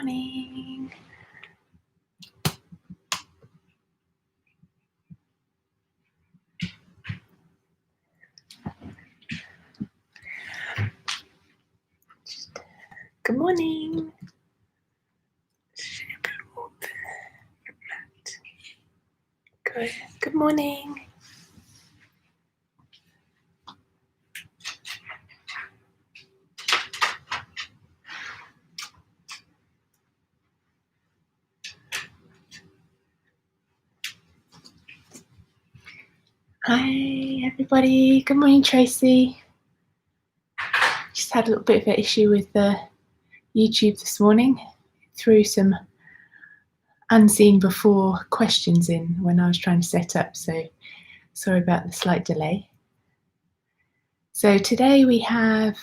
morning. Good morning. Good. Good morning. Hi, everybody. Good morning, Tracy. Just had a little bit of an issue with the YouTube this morning. Threw some unseen before questions in when I was trying to set up, so sorry about the slight delay. So today we have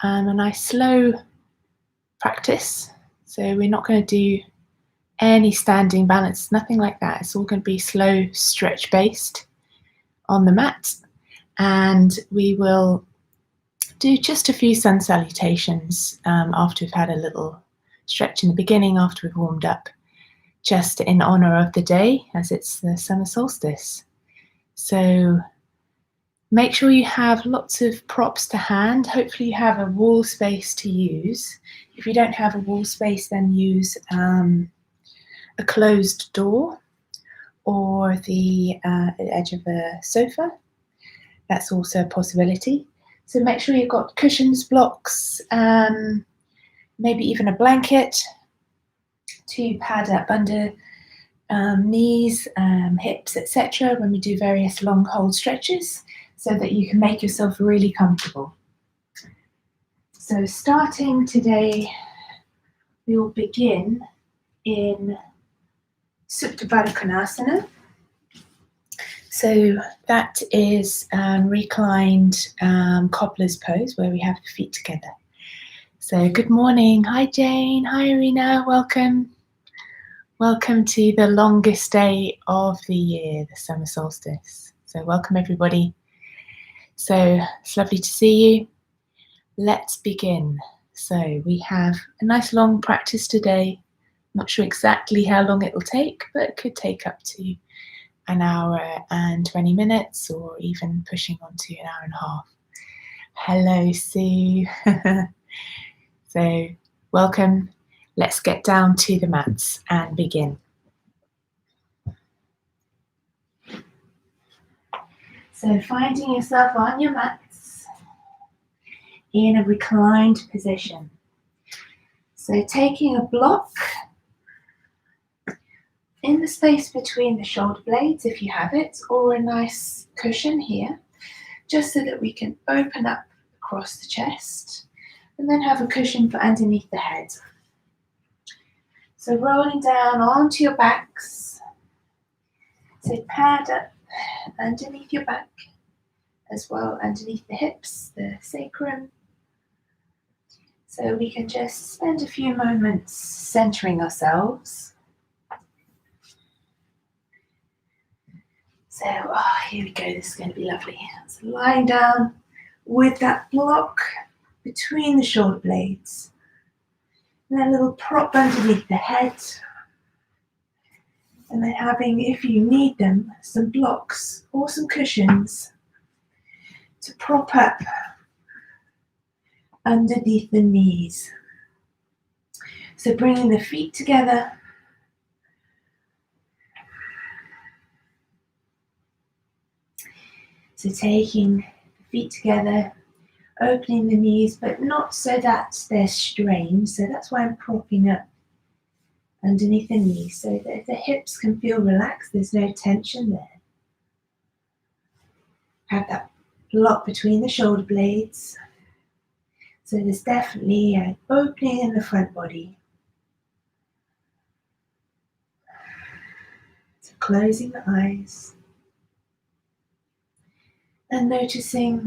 a nice slow practice. So we're not going to do any standing balance, nothing like that. It's all going to be slow stretch based on the mat, and we will do just a few sun salutations after we've had a little stretch in the beginning, after we've warmed up, just in honor of the day as it's the summer solstice. So make sure you have lots of props to hand. Hopefully you have a wall space to use. If you don't have a wall space, then use a closed door or the edge of a sofa. That's also a possibility. So make sure you've got cushions, blocks, maybe even a blanket to pad up under knees, hips, etc. when we do various long hold stretches, so that you can make yourself really comfortable. So starting today, we will begin in supta konasana. So that is reclined cobbler's pose, where we have the feet together. So good morning. Hi Jane. Hi Irina. Welcome. Welcome to the longest day of the year, the summer solstice. So welcome everybody. So it's lovely to see you. Let's begin. So we have a nice long practice today. Not sure exactly how long it will take, but it could take up to an hour and 20 minutes, or even pushing on to an hour and a half. Hello, Sue. So welcome. Let's get down to the mats and begin. So finding yourself on your mats in a reclined position. So taking a block in the space between the shoulder blades, if you have it, or a nice cushion here, just so that we can open up across the chest, and then have a cushion for underneath the head. So rolling down onto your backs. So pad up underneath your back, as well underneath the hips, the sacrum. So we can just spend a few moments centering ourselves. So, here we go, this is going to be lovely. So lying down with that block between the shoulder blades. And then a little prop underneath the head. And then having, if you need them, some blocks or some cushions to prop up underneath the knees. So bringing the feet together. So taking the feet together, opening the knees, but not so that they're strained. So that's why I'm propping up underneath the knees, so that the hips can feel relaxed. There's no tension there. Have that block between the shoulder blades. So there's definitely an opening in the front body. So closing the eyes. And noticing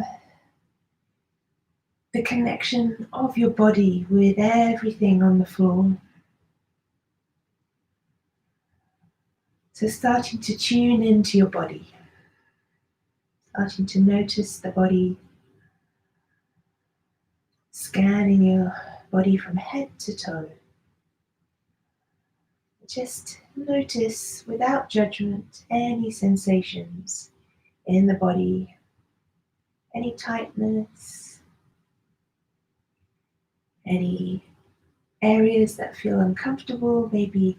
the connection of your body with everything on the floor. So starting to tune into your body. Starting to notice the body. Scanning your body from head to toe. Just notice, without judgment, any sensations in the body, any tightness, any areas that feel uncomfortable. Maybe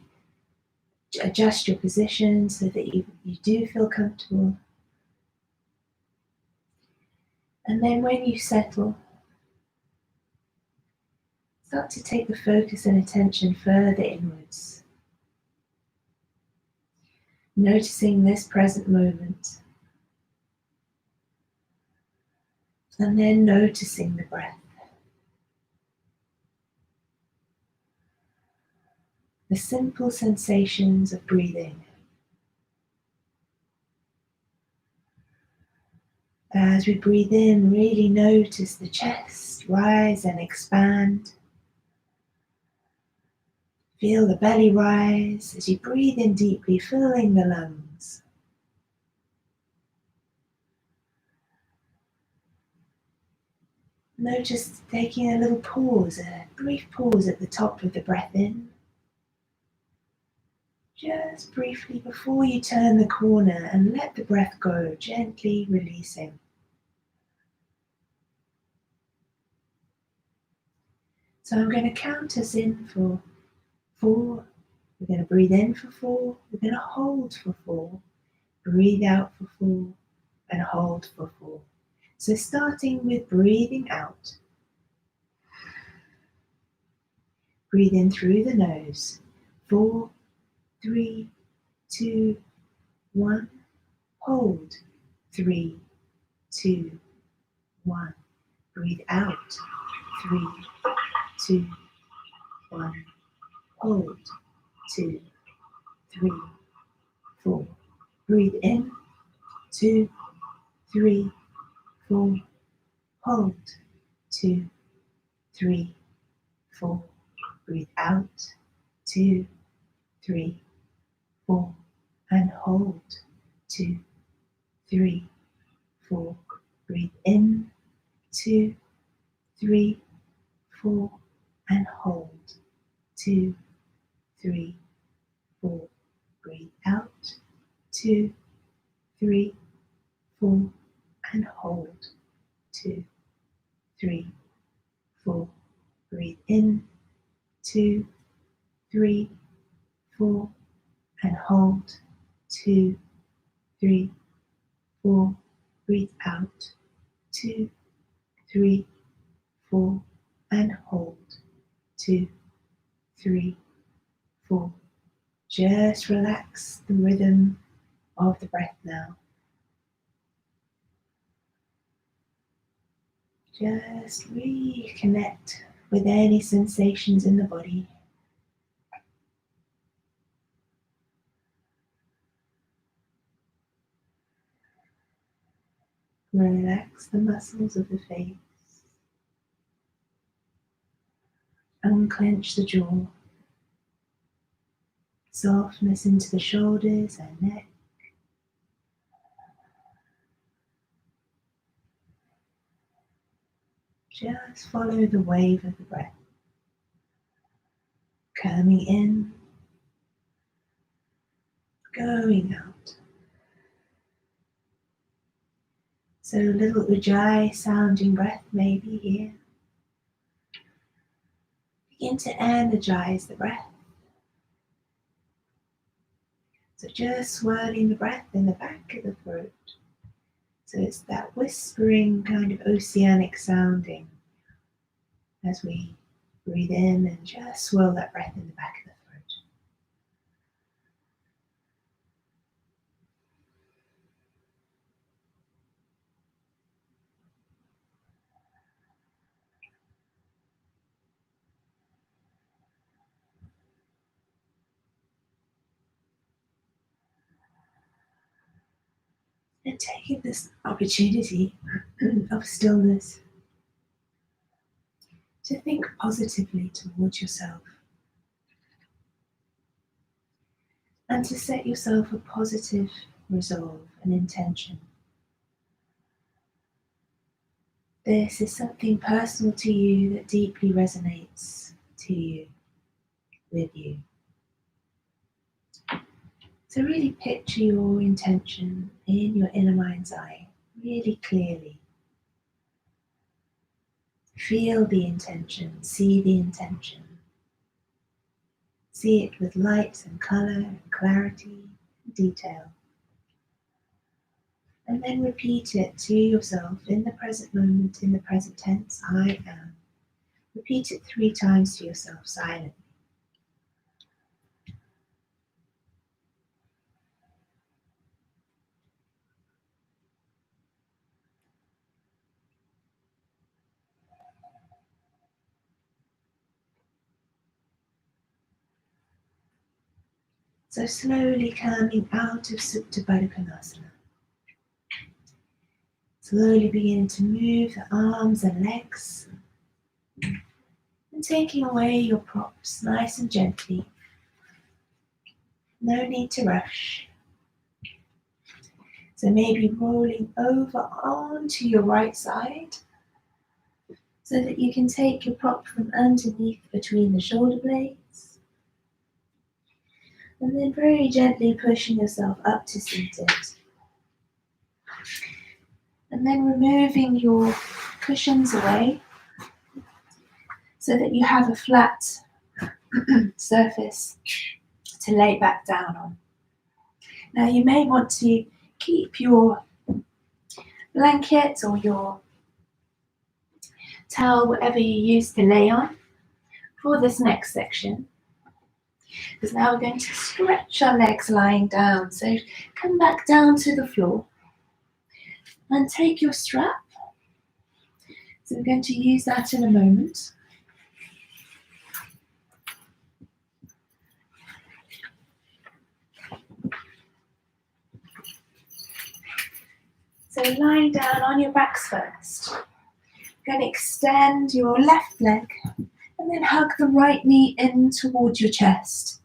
adjust your position so that you do feel comfortable. And then when you settle, start to take the focus and attention further inwards, noticing this present moment, and then noticing the breath. The simple sensations of breathing. As we breathe in, really notice the chest rise and expand. Feel the belly rise as you breathe in deeply, filling the lungs. Notice taking a little pause, a brief pause at the top of the breath in. Just briefly before you turn the corner and let the breath go, gently releasing. So I'm going to count us in for 4. We're going to breathe in for 4. We're going to hold for 4. Breathe out for 4 and hold for 4. So starting with breathing out. Breathe in through the nose. 4, 3, 2, 1. Hold. 3, 2, 1. Breathe out. 3, 2, 1. Hold. 2, 3, 4. Breathe in. 2, 3, 4. Hold. 2, 3, 4. Breathe out. 2, 3, 4. And hold. 2, 3, 4. Breathe in. 2, 3, 4. And hold. 2, 3, 4. Breathe out. 2, 3, 4. And hold. 2, 3, 4. Breathe in. 2, 3, 4. And hold. 2, 3, 4. Breathe out. 2, 3, 4. And hold. 2, 3, 4. Just relax the rhythm of the breath now. Just reconnect with any sensations in the body. Relax the muscles of the face. Unclench the jaw. Softness into the shoulders and neck. Just follow the wave of the breath. Coming in, going out. So a little ujjayi sounding breath may be here. Begin to energize the breath. So just swirling the breath in the back of the throat. So it's that whispering kind of oceanic sounding as we breathe in and just swirl that breath in the back of the throat. And taking this opportunity of stillness to think positively towards yourself and to set yourself a positive resolve and intention. This is something personal to you that deeply resonates to you, with you. So really picture your intention in your inner mind's eye, really clearly. Feel the intention, see the intention. See it with light and colour and clarity and detail. And then repeat it to yourself in the present moment, in the present tense, I am. Repeat it 3 times to yourself silently. So slowly coming out of supta konasana. Slowly beginning to move the arms and legs. And taking away your props nice and gently. No need to rush. So maybe rolling over onto your right side so that you can take your prop from underneath between the shoulder blades. And then very gently pushing yourself up to seated. And then removing your cushions away so that you have a flat surface to lay back down on. Now you may want to keep your blanket or your towel, whatever you use to lay on, for this next section. Because now we're going to stretch our legs lying down. So come back down to the floor and take your strap. So we're going to use that in a moment. So lying down on your backs first. You're going to extend your left leg and then hug the right knee in towards your chest.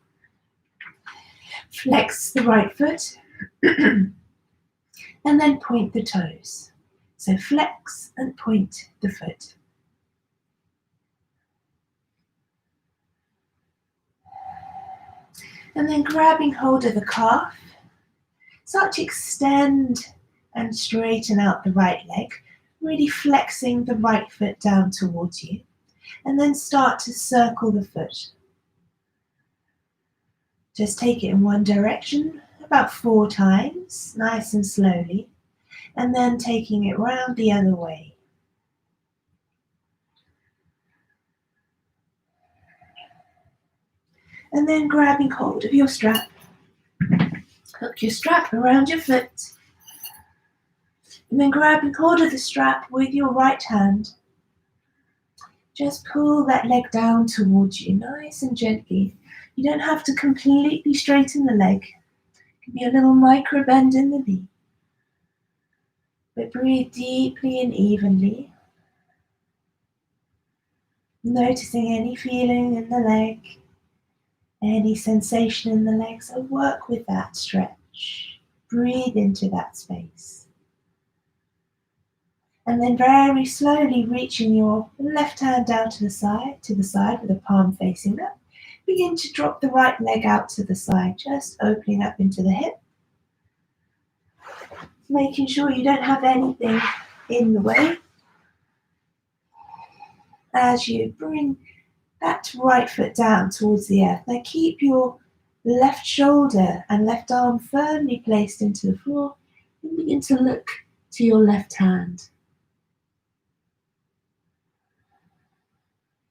Flex the right foot and then point the toes. So flex and point the foot. And then grabbing hold of the calf, start to extend and straighten out the right leg, really flexing the right foot down towards you. And then start to circle the foot. Just take it in one direction, about 4 times, nice and slowly, and then taking it round the other way. And then grabbing hold of your strap. Hook your strap around your foot. And then grabbing hold of the strap with your right hand. Just pull that leg down towards you, nice and gently. You don't have to completely straighten the leg. It can be a little micro bend in the knee. But breathe deeply and evenly. Noticing any feeling in the leg, any sensation in the leg. So work with that stretch. Breathe into that space. And then very slowly reaching your left hand down to the side with the palm facing up. Begin to drop the right leg out to the side, just opening up into the hip. Making sure you don't have anything in the way. As you bring that right foot down towards the earth. Now keep your left shoulder and left arm firmly placed into the floor. And begin to look to your left hand.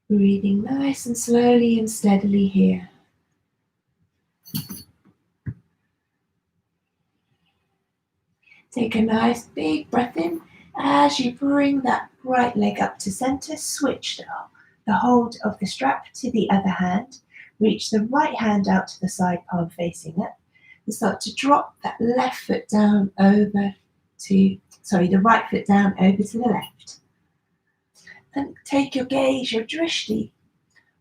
Breathing nice and slowly and steadily here. Take a nice big breath in as you bring that right leg up to center. Switch the hold of the strap to the other hand. Reach the right hand out to the side, palm facing up. And start to drop that left foot down the right foot down over to the left. And take your gaze, your drishti,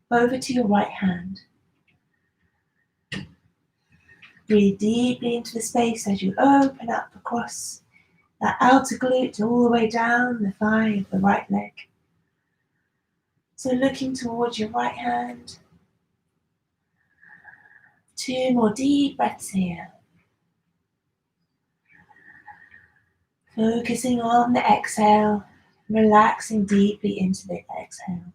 over to your right hand. Breathe deeply into the space as you open up across that outer glute all the way down the thigh of the right leg. So looking towards your right hand. 2 more deep breaths here. Focusing on the exhale, relaxing deeply into the exhale.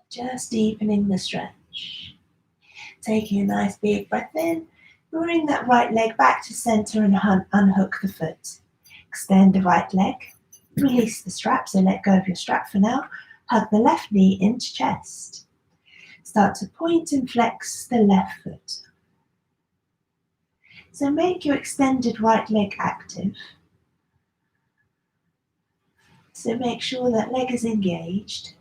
Just deepening the stretch. Taking a nice big breath in, bring that right leg back to center and unhook the foot. Extend the right leg, release the strap, so let go of your strap for now. Hug the left knee into chest. Start to point and flex the left foot. So make your extended right leg active. So make sure that leg is engaged.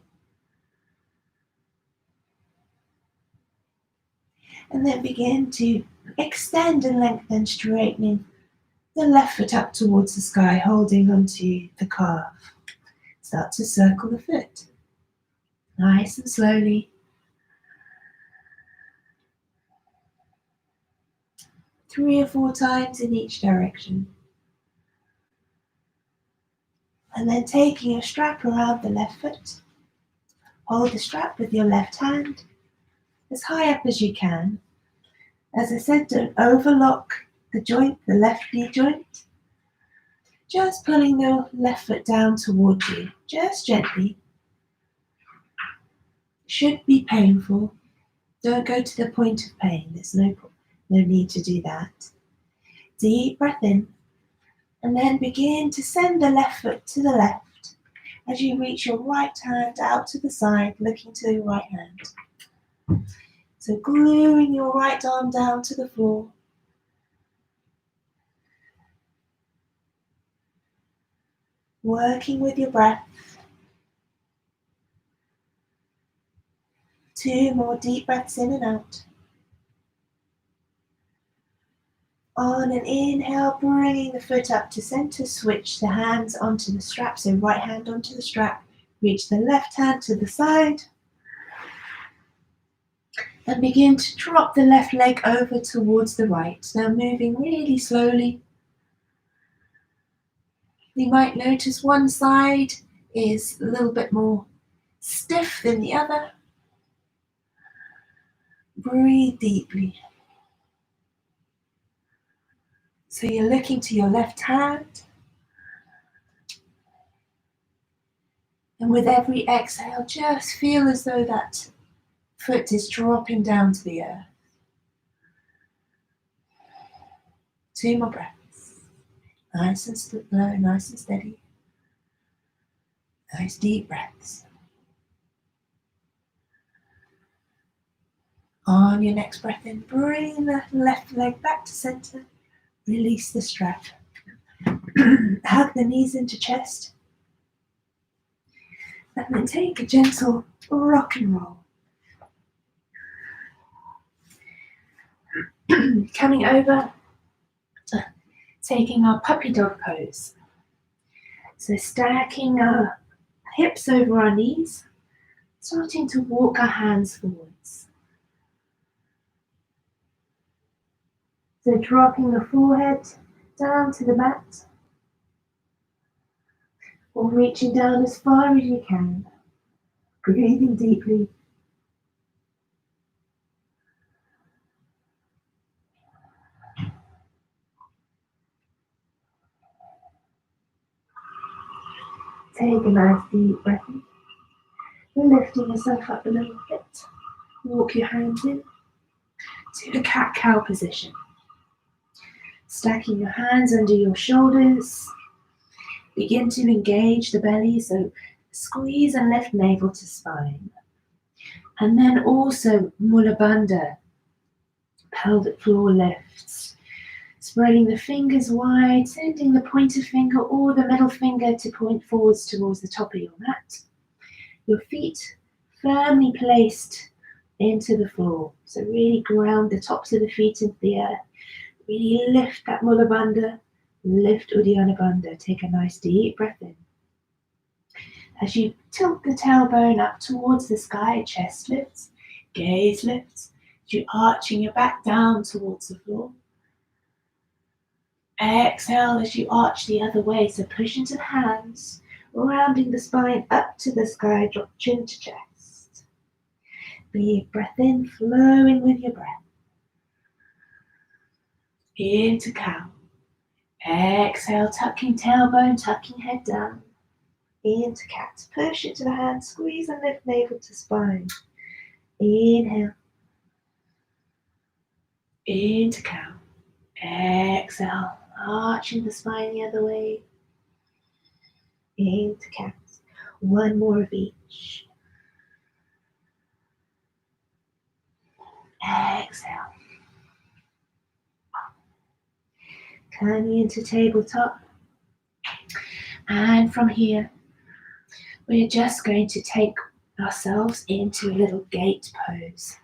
And then begin to extend and lengthen, straightening the left foot up towards the sky, holding onto the calf. Start to circle the foot. Nice and slowly. 3 or 4 times in each direction. And then taking your strap around the left foot, hold the strap with your left hand as high up as you can. As I said, don't overlock the joint, the left knee joint. Just pulling the left foot down towards you, just gently. Should be painful. Don't go to the point of pain. There's no need to do that. Deep breath in. And then begin to send the left foot to the left as you reach your right hand out to the side, looking to your right hand. So gluing your right arm down to the floor. Working with your breath. 2 more deep breaths in and out. On an inhale, bringing the foot up to center, switch the hands onto the strap, so right hand onto the strap, reach the left hand to the side, and begin to drop the left leg over towards the right. Now moving really slowly. You might notice one side is a little bit more stiff than the other. Breathe deeply. So you're looking to your left hand. And with every exhale, just feel as though that foot is dropping down to the earth. 2 more breaths. Nice and slow, nice and steady. Nice deep breaths. On your next breath in, bring the left leg back to center. Release the strap. Hug the knees into chest. And then take a gentle rock and roll. Coming over, taking our puppy dog pose. So stacking our hips over our knees, starting to walk our hands forwards. So dropping the forehead down to the mat, or reaching down as far as you can. Breathing deeply. Take a nice deep breath in. You're lifting yourself up a little bit. Walk your hands in to the cat-cow position. Stacking your hands under your shoulders. Begin to engage the belly, so squeeze and lift navel to spine. And then also Mula Bandha, pelvic floor lifts. Spreading the fingers wide, sending the pointer finger or the middle finger to point forwards towards the top of your mat. Your feet firmly placed into the floor. So really ground the tops of the feet into the earth. Really lift that Mula Bandha, lift Uddiyana Bandha. Take a nice deep breath in. As you tilt the tailbone up towards the sky, chest lifts, gaze lifts. As you arching your back down towards the floor. Exhale as you arch the other way, so push into the hands, rounding the spine up to the sky, drop chin to chest. Big breath in, flowing with your breath. Into cow. Exhale, tucking tailbone, tucking head down. Into cat. Push it to the hand, squeeze and lift navel to spine. Inhale. Into cow. Exhale, arching the spine the other way. Into cat. One more of each. Exhale. Coming into tabletop. And from here, we're just going to take ourselves into a little gate pose.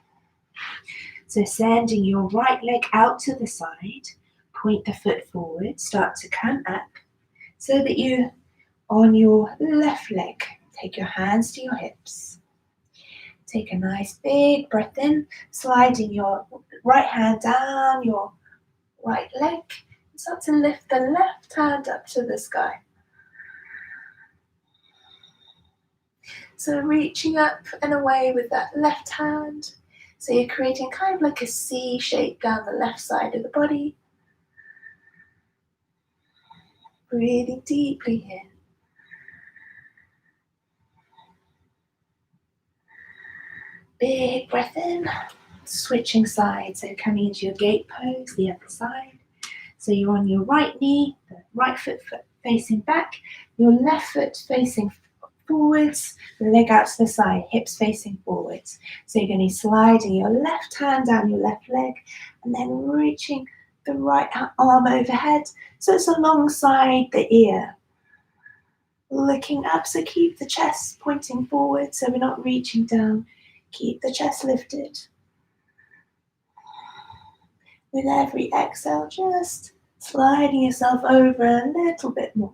So sending your right leg out to the side, point the foot forward, start to come up so that you, on your left leg, take your hands to your hips. Take a nice big breath in, sliding your right hand down your right leg. Start to lift the left hand up to the sky. So reaching up and away with that left hand. So you're creating kind of like a C shape down the left side of the body. Breathing deeply here. Big breath in. Switching sides. So coming into your gate pose, the other side. So you're on your right knee, the right foot facing back, your left foot facing forwards, the leg out to the side, hips facing forwards. So you're going to be sliding your left hand down your left leg and then reaching the right arm overhead so it's alongside the ear. Looking up, so keep the chest pointing forward so we're not reaching down. Keep the chest lifted. With every exhale, just sliding yourself over a little bit more.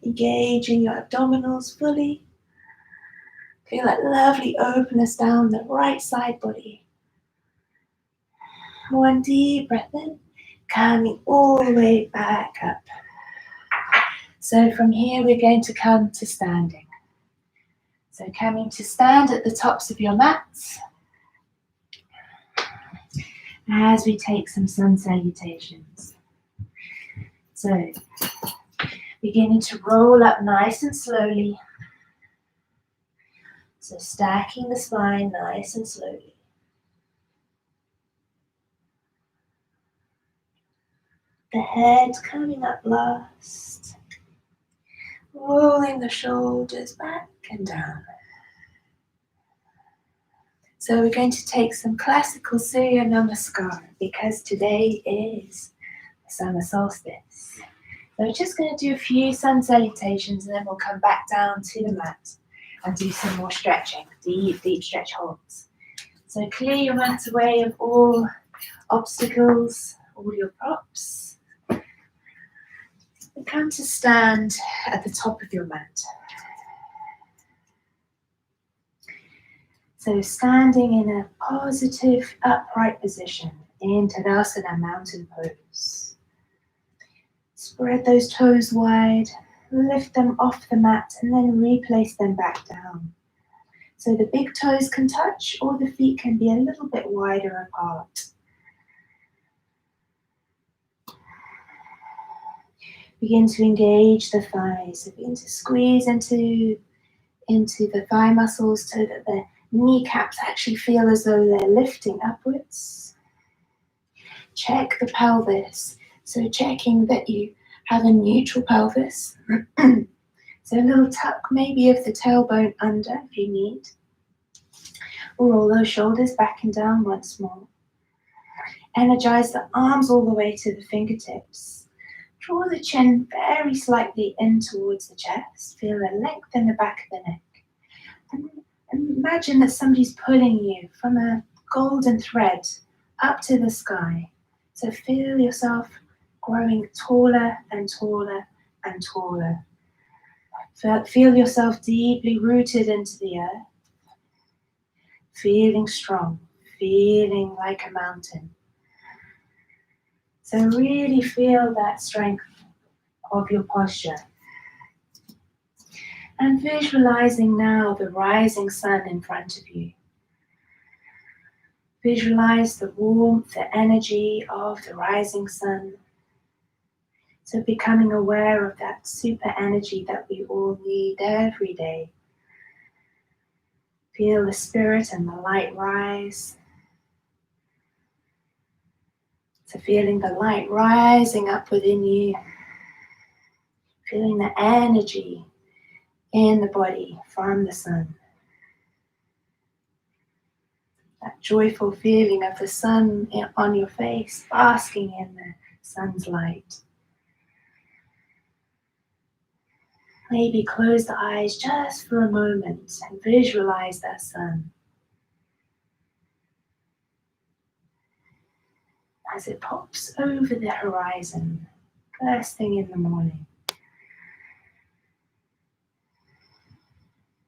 Engaging your abdominals fully. Feel that lovely openness down the right side body. One deep breath in, coming all the way back up. So from here we're going to come to standing. So coming to stand at the tops of your mats as we take some sun salutations. So beginning to roll up nice and slowly. So stacking the spine nice and slowly. The head coming up last. Rolling the shoulders back and down. So we're going to take some classical Surya Namaskar because today is the summer solstice. So we're just going to do a few sun salutations and then we'll come back down to the mat and do some more stretching, deep stretch holds. So clear your mat away of all obstacles, all your props. And come to stand at the top of your mat. So standing in a positive upright position in Tadasana mountain pose. Spread those toes wide, lift them off the mat and then replace them back down. So the big toes can touch or the feet can be a little bit wider apart. Begin to engage the thighs. So begin to squeeze into the thigh muscles so that the kneecaps actually feel as though they're lifting upwards. Check the pelvis. So checking that you have a neutral pelvis. So a little tuck maybe of the tailbone under if you need. Roll those shoulders back and down once more. Energize the arms all the way to the fingertips. Draw the chin very slightly in towards the chest. Feel the length in the back of the neck. And imagine that somebody's pulling you from a golden thread up to the sky. So feel yourself growing taller and taller and taller. Feel yourself deeply rooted into the earth. Feeling strong, feeling like a mountain. So really feel that strength of your posture. And visualizing now the rising sun in front of you. Visualize the warmth, the energy of the rising sun. So becoming aware of that super energy that we all need every day. Feel the spirit and the light rise. So feeling the light rising up within you. Feeling the energy in the body from the sun. That joyful feeling of the sun on your face, basking in the sun's light. Maybe close the eyes just for a moment and visualize that sun as it pops over the horizon, first thing in the morning.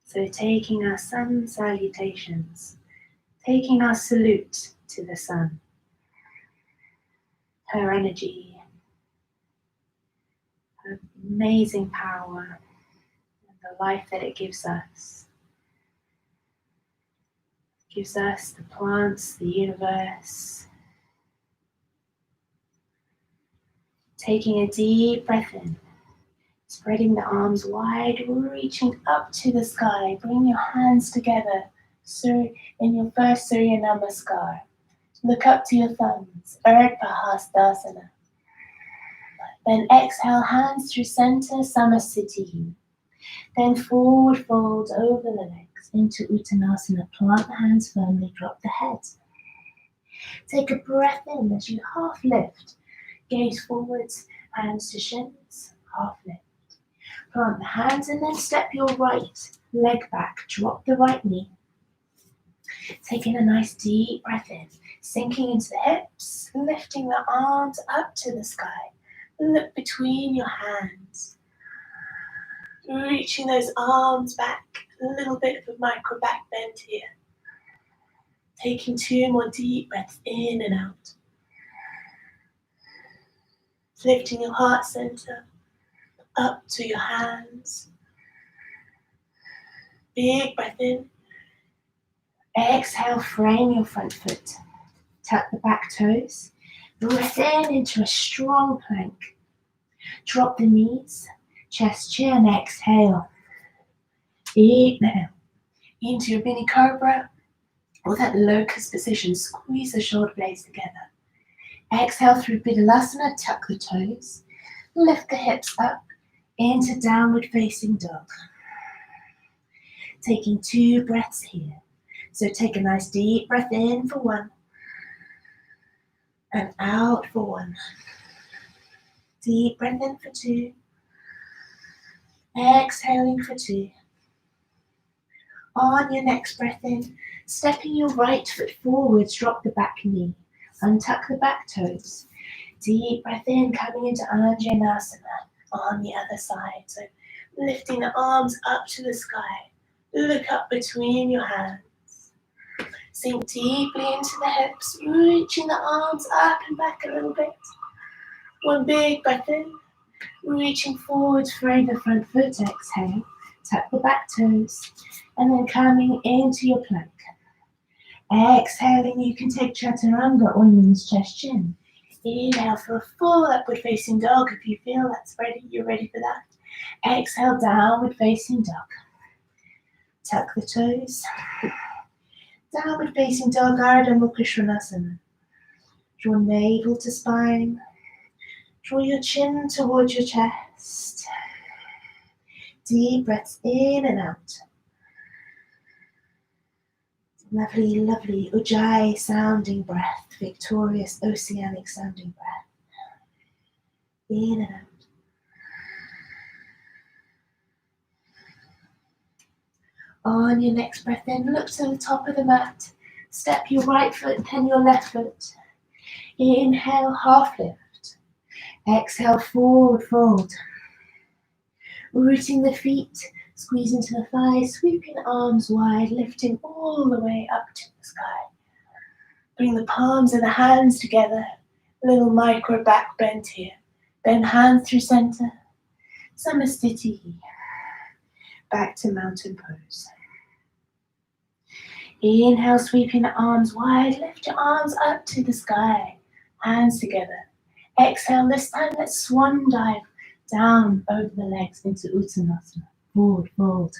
So taking our sun salutations, taking our salute to the sun, her energy, her amazing power, and the life that it gives us. It gives us the plants, the universe. Taking a deep breath in, spreading the arms wide, reaching up to the sky. Bring your hands together. So in your first Surya Namaskar, look up to your thumbs, Urdhva Hastasana. Then exhale, hands through center, Samasthiti. Then forward fold over the legs into Uttanasana. Plant the hands firmly, drop the head. Take a breath in as you half lift. Gaze forwards, hands to shins, half lift. Plant the hands and then step your right leg back. Drop the right knee. Taking a nice deep breath in, sinking into the hips, lifting the arms up to the sky. Look between your hands. Reaching those arms back, a little bit of a micro back bend here. Taking 2 more deep breaths in and out. Lifting your heart center up to your hands. Big breath in. Exhale, frame your front foot. Tuck the back toes. Breath in into a strong plank. Drop the knees, chest, chin, exhale. Inhale into your mini cobra or that locust position. Squeeze the shoulder blades together. Exhale through Virasana, tuck the toes. Lift the hips up into downward facing dog. Taking 2 breaths here. So take a nice deep breath in for 1 and out for 1. Deep breath in for 2. Exhaling for 2. On your next breath in, stepping your right foot forwards, drop the back knee. Untuck the back toes. Deep breath in, coming into Hanumanasa on the other side. So lifting the arms up to the sky. Look up between your hands. Sink deeply into the hips, reaching the arms up and back a little bit. 1 big breath in, reaching forward, frame the front foot, exhale, tuck the back toes, and then coming into your plank. Exhaling, you can take chaturanga or knees, chest, chin. Inhale for a full upward facing dog. If you feel that's ready, you're ready for that. Exhale, downward facing dog. Tuck the toes. Downward facing dog, Ardha Mukha Svanasana. Draw navel to spine. Draw your chin towards your chest. Deep breaths in and out. Lovely, lovely Ujjayi sounding breath. Victorious oceanic sounding breath. In and out. On your next breath in, look to the top of the mat. Step your right foot, then your left foot. Inhale, half lift. Exhale, forward fold. Rooting the feet, squeeze into the thighs, sweeping the arms wide, lifting all the way up to the sky. Bring the palms and the hands together. A little micro back bend here. Bend hands through center. Samasthiti. Back to mountain pose. Inhale, sweeping the arms wide. Lift your arms up to the sky. Hands together. Exhale, this time let's swan dive down over the legs into Uttanasana. Forward fold.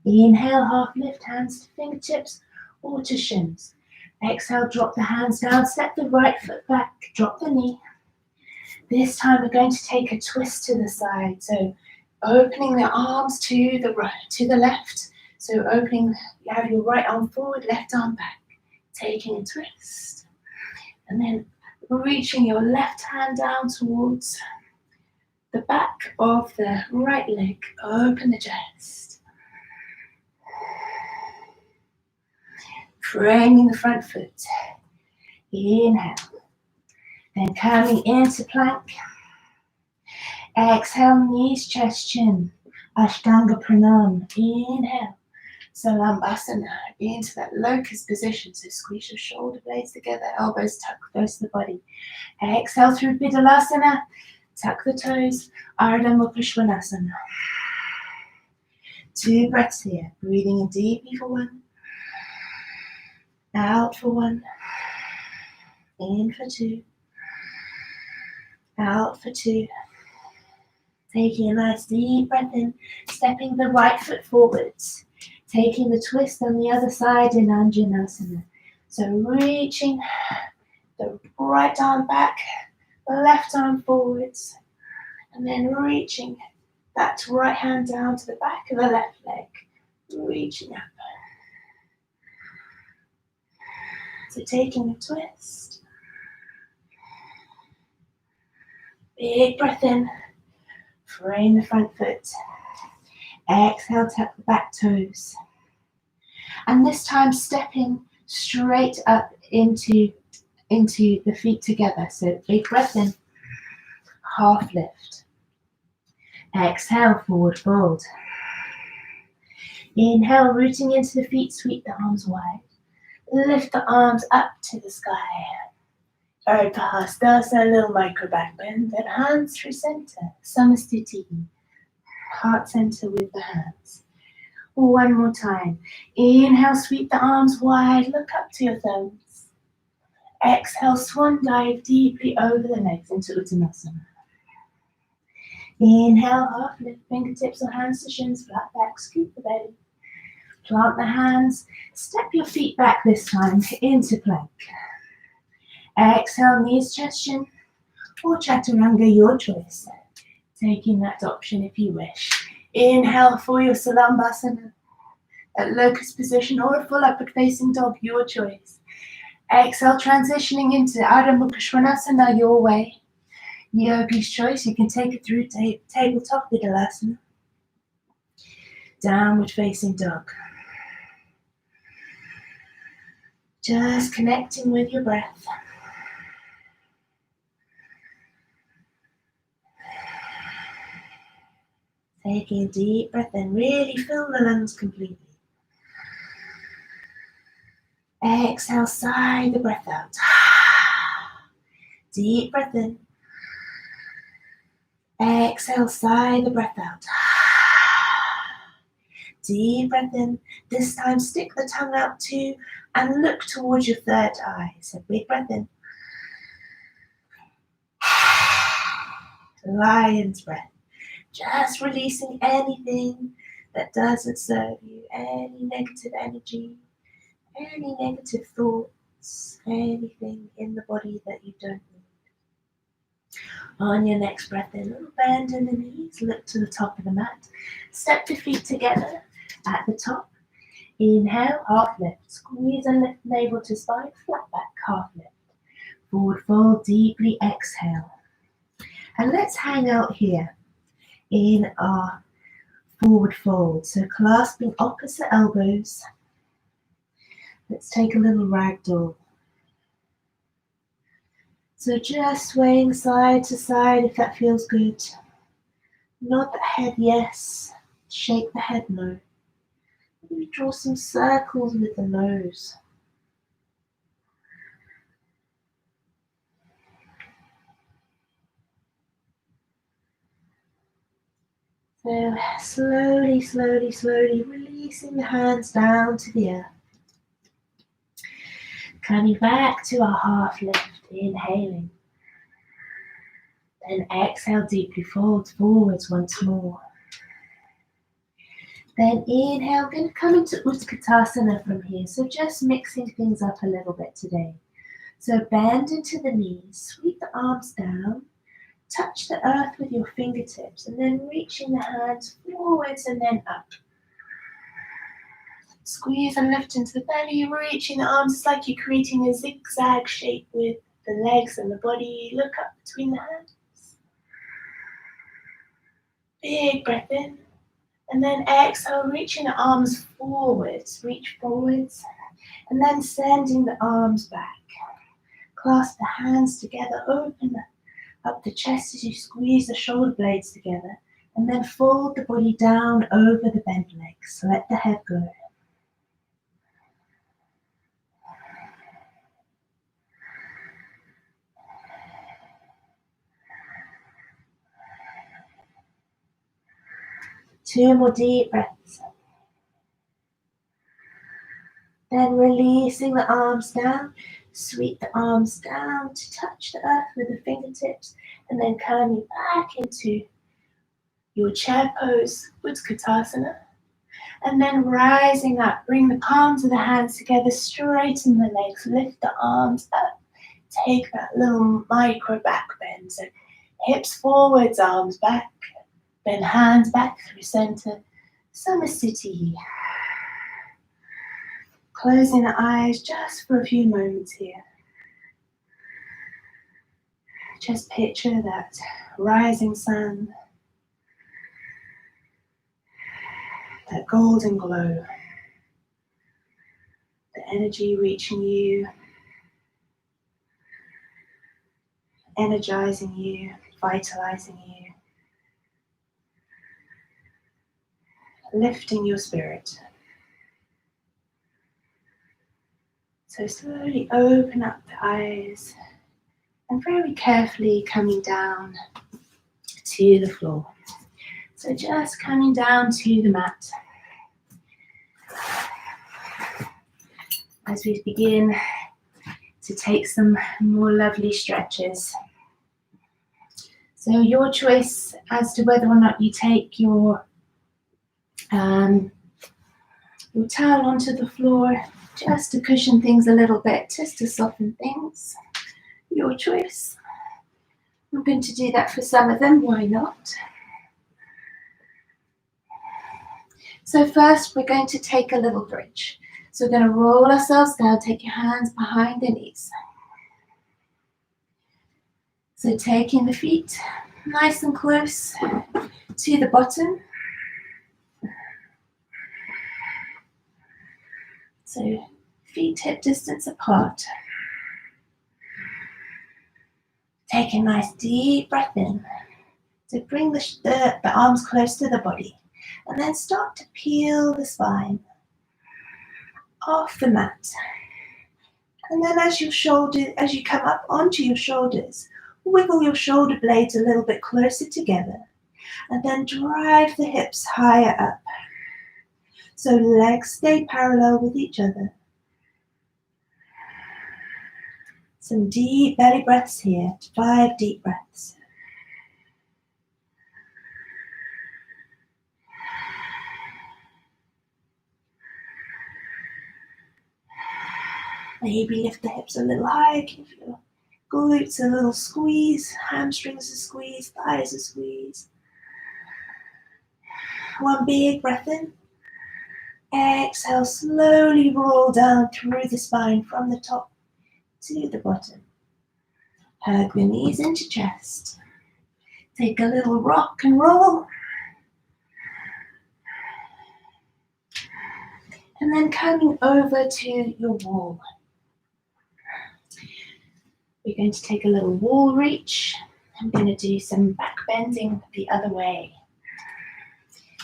Inhale, half lift, hands to fingertips or to shins. Exhale, drop the hands down, step the right foot back, drop the knee. This time we're going to take a twist to the side. So opening the arms to the right, to the left. So opening, you have your right arm forward, left arm back. Taking a twist. And then reaching your left hand down towards the back of the right leg. Open the chest. Framing the front foot. Inhale. Then coming into plank. Exhale, knees, chest, chin. Ashtanga pranam. Inhale. Salambasana into that locust position. So squeeze your shoulder blades together, elbows tuck close to the body. Exhale through Vidalasana. Tuck the toes. Ardha Mukha Svanasana. 2 breaths here. Breathing in deeply for 1. Out for 1. In for 2. Out for 2. Taking a nice deep breath in. Stepping the right foot forwards. Taking the twist on the other side in Anjanasana. So reaching the right arm back, the left arm forwards, and then reaching that right hand down to the back of the left leg, reaching up. So taking a twist. Big breath in. Frame the front foot. Exhale, tuck the back toes. And this time stepping straight up into the feet together. So big breath in. Half lift. Exhale, forward fold. Inhale, rooting into the feet, sweep the arms wide. Lift the arms up to the sky. Urdhva, a little micro back bend, and hands through center. Samastiti. Heart center with the hands. One more time. Inhale, sweep the arms wide, look up to your thumbs. Exhale, swan dive deeply over the legs into Uttanasana. Inhale, half lift, fingertips or hands to shins, flat back, scoop the belly. Plant the hands, step your feet back this time into plank. Exhale, knees, chest, chin, or chaturanga, your choice. Taking that option if you wish. Inhale for your Salambasana, at locust position or a full upward facing dog, your choice. Exhale, transitioning into Ardha Mukha Svanasana, your way. Yogi's choice, you can take it through tabletop Vidalasana. Downward facing dog. Just connecting with your breath. Taking a deep breath in, really fill the lungs completely. Exhale, sigh the breath out. Deep breath in. Exhale, sigh the breath out. Deep breath in. This time stick the tongue out too and look towards your third eye. So big breath in. Lion's breath. Just releasing anything that doesn't serve you, any negative energy, any negative thoughts, anything in the body that you don't need. On your next breath in, a little bend in the knees, look to the top of the mat. Step your feet together at the top. Inhale, half lift. Squeeze and lift navel to spine, flat back, half lift. Forward fold, deeply exhale. And let's hang out here in our forward fold. So clasping opposite elbows. Let's take a little ragdoll. So just swaying side to side if that feels good. Nod the head yes, shake the head no. Maybe draw some circles with the nose. So slowly, slowly, slowly releasing the hands down to the earth. Coming back to our half lift, inhaling. Then exhale deeply, fold forwards once more. Then inhale, I'm going to come into Utkatasana from here. So just mixing things up a little bit today. So bend into the knees, sweep the arms down, touch the earth with your fingertips, and then reaching the hands forwards and then up. Squeeze and lift into the belly, reaching the arms. It's like you're creating a zigzag shape with the legs and the body. Look up between the hands. Big breath in. And then exhale, reaching the arms forwards. Reach forwards. And then sending the arms back. Clasp the hands together. Open up the chest as you squeeze the shoulder blades together. And then fold the body down over the bent legs. Let the head go. Two more deep breaths. Then releasing the arms down, sweep the arms down to touch the earth with the fingertips, and then coming back into your chair pose, Utkatasana. And then rising up, bring the palms of the hands together, straighten the legs, lift the arms up, take that little micro back bend. So hips forwards, arms back, bend hands back through center, Samasthiti. Closing the eyes just for a few moments here. Just picture that rising sun, that golden glow, the energy reaching you, energizing you, vitalizing you, lifting your spirit. So slowly open up the eyes and very carefully coming down to the floor. So just coming down to the mat. As we begin to take some more lovely stretches. So your choice as to whether or not you take your towel onto the floor just to cushion things a little bit, just to soften things. Your choice. I'm going to do that for some of them, why not? So first we're going to take a little bridge. So we're going to roll ourselves down, take your hands behind the knees. So taking the feet nice and close to the bottom. So feet hip distance apart. Take a nice deep breath in. So bring the arms close to the body. And then start to peel the spine off the mat. And then as you come up onto your shoulders, wiggle your shoulder blades a little bit closer together. And then drive the hips higher up. So legs stay parallel with each other. Some deep belly breaths here, 5 deep breaths. Maybe lift the hips a little higher, give your glutes a little squeeze, hamstrings a squeeze, thighs a squeeze. One big breath in. Exhale, slowly roll down through the spine from the top to the bottom. Hug the knees into chest. Take a little rock and roll. And then coming over to your wall. We're going to take a little wall reach. I'm going to do some back bending the other way.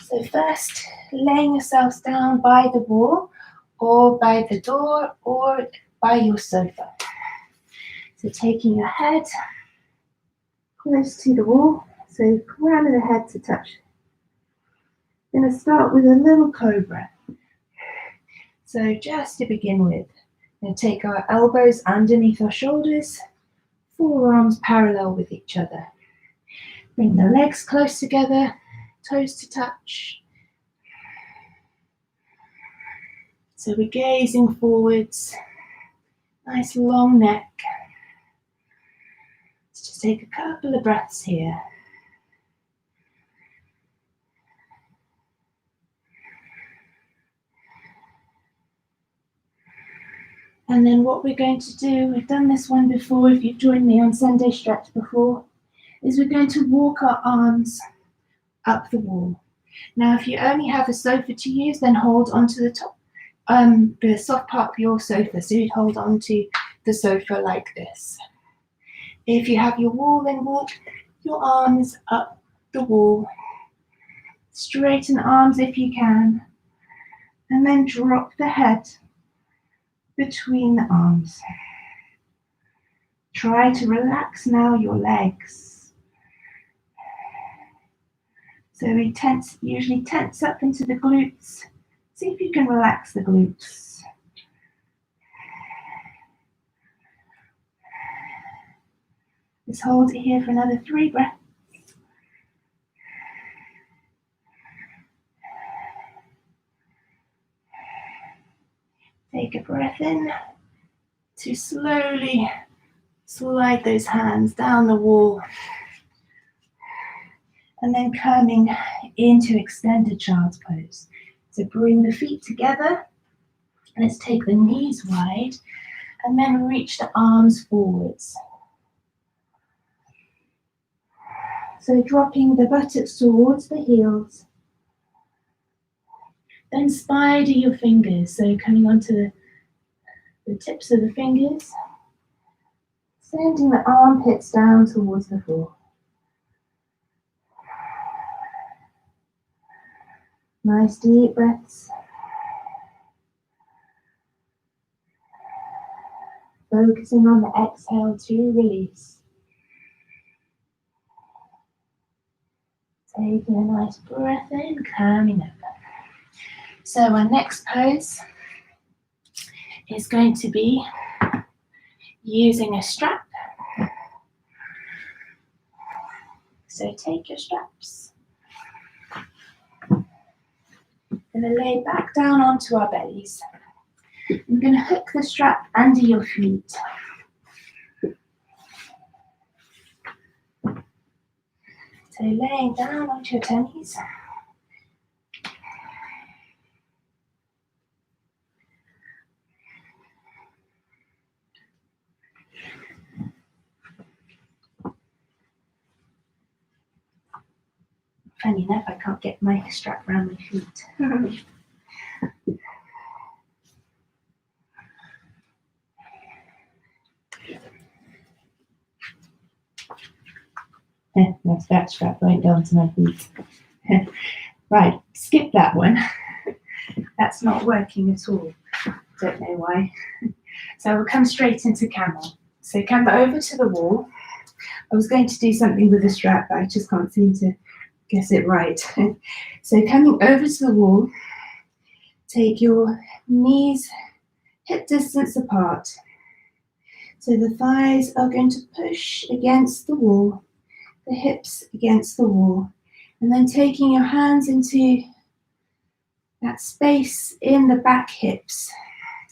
So first, laying yourselves down by the wall or by the door or by your sofa. So taking your head close to the wall, so crown of the head to touch. I'm going to start with a little cobra. So just to begin with, Then take our elbows underneath our shoulders, forearms parallel with each other. Bring the legs close together, toes to touch. So we're gazing forwards, nice long neck. Let's just take a couple of breaths here. And then what we're going to do, we've done this one before, if you've joined me on Sunday Stretch before, is we're going to walk our arms up the wall. Now, if you only have a sofa to use, then hold onto the top, the soft part of your sofa. So you'd hold onto the sofa like this. If you have your wall, then walk your arms up the wall. Straighten arms if you can. And then drop the head between the arms. Try to relax now your legs. So we usually tense up into the glutes. See if you can relax the glutes. Just hold it here for another 3 breaths. Take a breath in to slowly slide those hands down the wall. And then coming into extended child's pose. So bring the feet together. Let's take the knees wide and then reach the arms forwards. So dropping the buttocks towards the heels. Then spider your fingers, so coming onto the tips of the fingers. Sending the armpits down towards the floor. Nice deep breaths. Focusing on the exhale to release. Taking a nice breath in, coming up. So our next pose is going to be using a strap. So take your straps. We're going to lay back down onto our bellies. You're going to hook the strap under your feet. So laying down onto your tummies. Funny enough, I can't get my strap around my feet. My back strap won't go onto my feet. Right, skip that one. That's not working at all. Don't know why. So we'll come straight into camel. So camel over to the wall. I was going to do something with the strap, but I just can't seem to guess it right. So coming over to the wall, take your knees hip distance apart. So the thighs are going to push against the wall, the hips against the wall, and then taking your hands into that space in the back hips,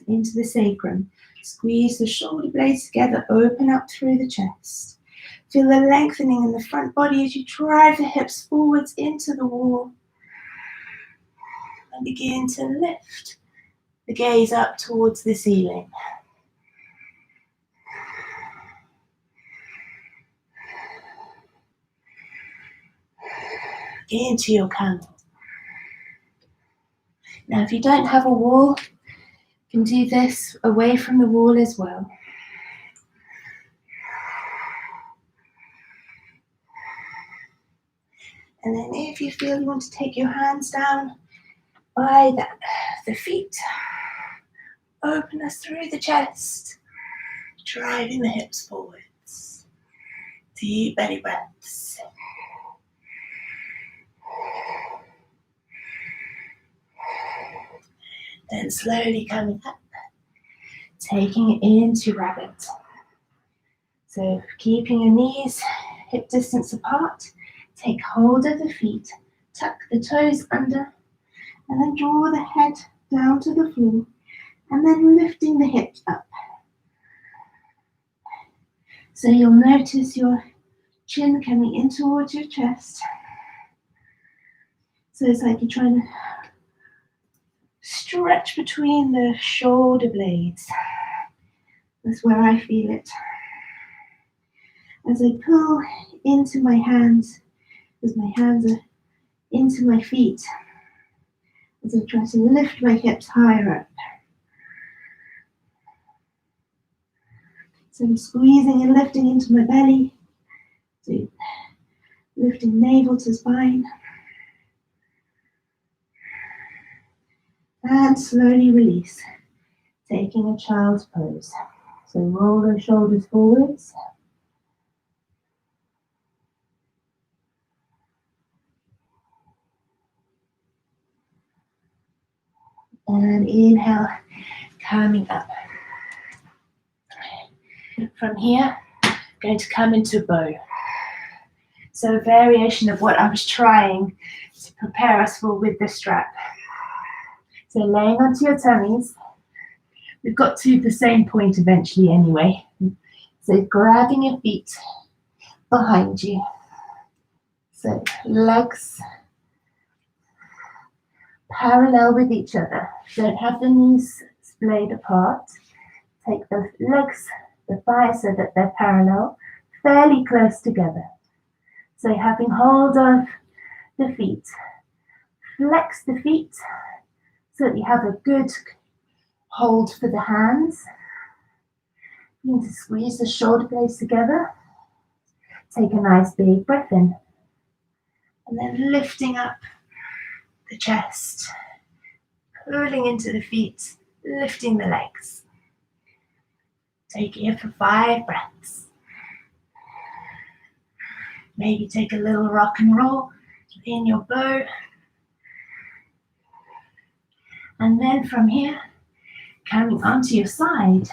into the sacrum. Squeeze the shoulder blades together, open up through the chest. Feel the lengthening in the front body as you drive the hips forwards into the wall. And begin to lift the gaze up towards the ceiling. Into your camel. Now, if you don't have a wall, you can do this away from the wall as well. And then if you feel you want to take your hands down by the feet, open us through the chest, driving the hips forwards. Deep belly breaths. Then slowly coming up taking it into rabbit. So keeping your knees hip distance apart, take hold of the feet, tuck the toes under, and then draw the head down to the floor, and then lifting the hips up. So you'll notice your chin coming in towards your chest. So it's like you're trying to stretch between the shoulder blades. That's where I feel it. As I pull into my hands, as my hands are into my feet, as I try to lift my hips higher up. So I'm squeezing and lifting into my belly, so lifting navel to spine, and slowly release, taking a child's pose. So roll the shoulders forwards. And inhale, coming up. From here, I'm going to come into bow. So a variation of what I was trying to prepare us for with the strap. So laying onto your tummies. We've got to the same point eventually anyway. So grabbing your feet behind you. So legs parallel with each other. Don't have the knees splayed apart. Take the legs, the thighs so that they're parallel, fairly close together. So having hold of the feet, flex the feet so that you have a good hold for the hands. You need to squeeze the shoulder blades together. Take a nice big breath in. And then lifting up the chest, pulling into the feet, lifting the legs. Take it here for 5 breaths. Maybe take a little rock and roll in your bow. And then from here, coming onto your side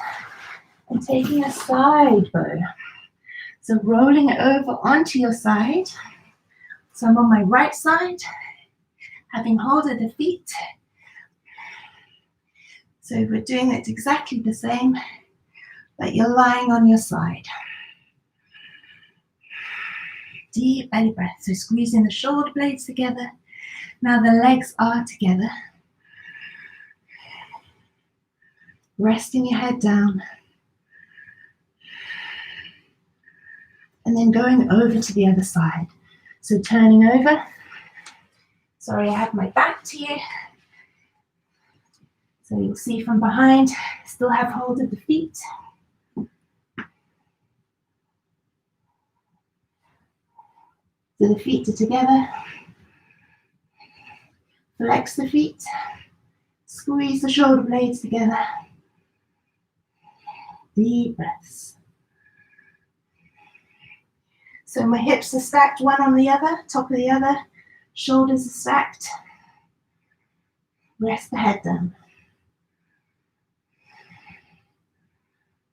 and taking a side bow. So rolling it over onto your side. So I'm on my right side, having hold of the feet. So we're doing it exactly the same, but you're lying on your side. Deep belly breath, so squeezing the shoulder blades together. Now the legs are together. Resting your head down. And then going over to the other side. So turning over. Sorry, I have my back to you. So you'll see from behind, still have hold of the feet. So the feet are together. Flex the feet. Squeeze the shoulder blades together. Deep breaths. So my hips are stacked one on the other, top of the other. Shoulders are stacked. Rest the head down.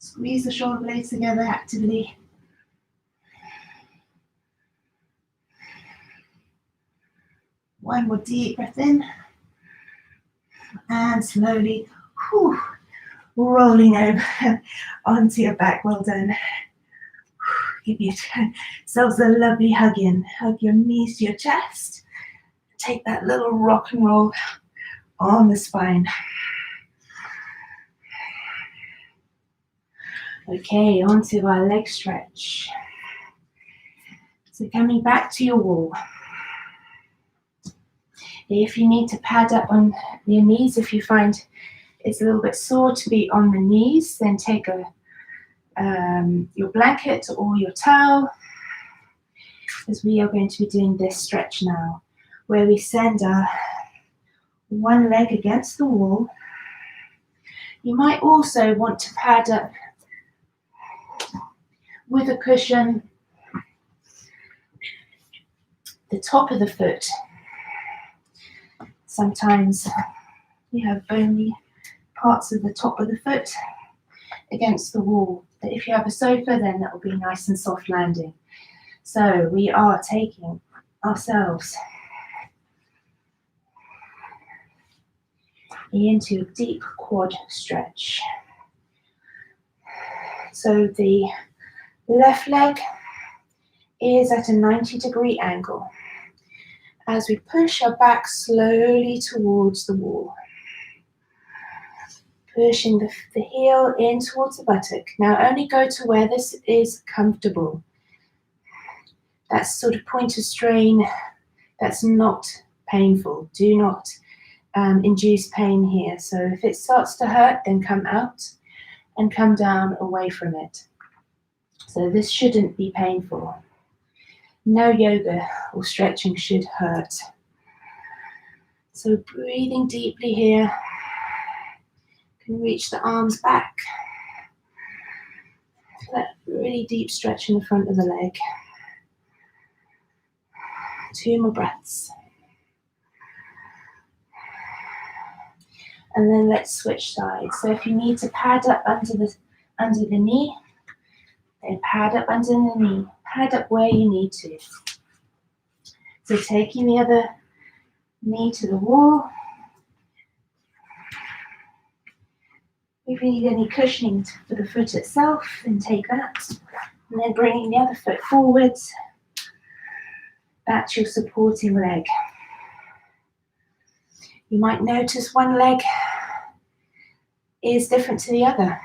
Squeeze the shoulder blades together actively. One more deep breath in. And slowly, rolling over onto your back. Well done. Give yourselves a lovely hug in. Hug your knees to your chest. Take that little rock and roll on the spine. Okay, onto our leg stretch. So coming back to your wall. If you need to pad up on your knees, if you find it's a little bit sore to be on the knees, then take your blanket or your towel, as we are going to be doing this stretch now, where we send our one leg against the wall. You might also want to pad up with a cushion the top of the foot. Sometimes you have bony parts of the top of the foot. against the wall. But if you have a sofa, then that will be nice and soft landing. So we are taking ourselves into a deep quad stretch. So the left leg is at a 90-degree angle as we push our back slowly towards the wall. Pushing the heel in towards the buttock. Now only go to where this is comfortable. That's sort of point of strain. That's not painful. Do not induce pain here. So if it starts to hurt, then come out and come down away from it. So this shouldn't be painful. No yoga or stretching should hurt. So breathing deeply here. Can reach the arms back. Feel that really deep stretch in the front of the leg. 2 more breaths. And then let's switch sides. So if you need to pad up under the knee, then pad up under the knee. Pad up where you need to. So taking the other knee to the wall. If you need any cushioning for the foot itself, then take that. And then bringing the other foot forwards. That's your supporting leg. You might notice one leg is different to the other.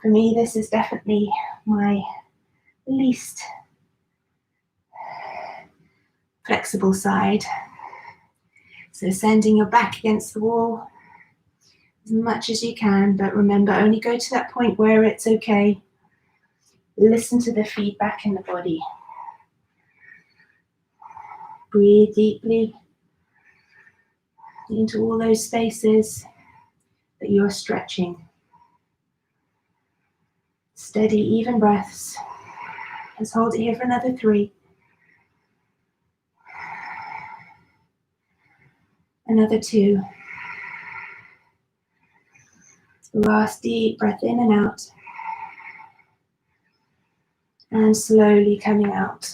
For me, this is definitely my least flexible side. So sending your back against the wall as much as you can, but remember, only go to that point where it's okay. Listen to the feedback in the body. Breathe deeply into all those spaces that you're stretching. Steady, even breaths. Let's hold it here for another 3. Another 2. Last deep breath in and out. And slowly coming out.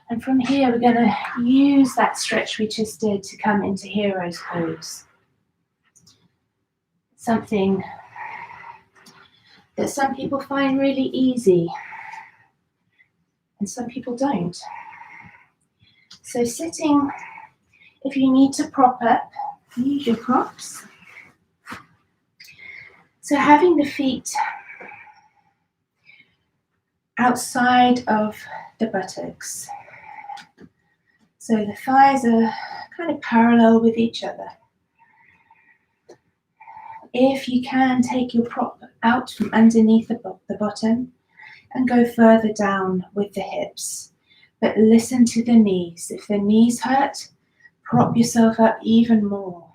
And from here, we're going to use that stretch we just did to come into hero's pose. Something that some people find really easy and some people don't. So sitting, if you need to prop up, use your props. So having the feet outside of the buttocks. So the thighs are kind of parallel with each other. If you can, take your prop out from underneath the bottom and go further down with the hips. But listen to the knees. If the knees hurt, prop yourself up even more.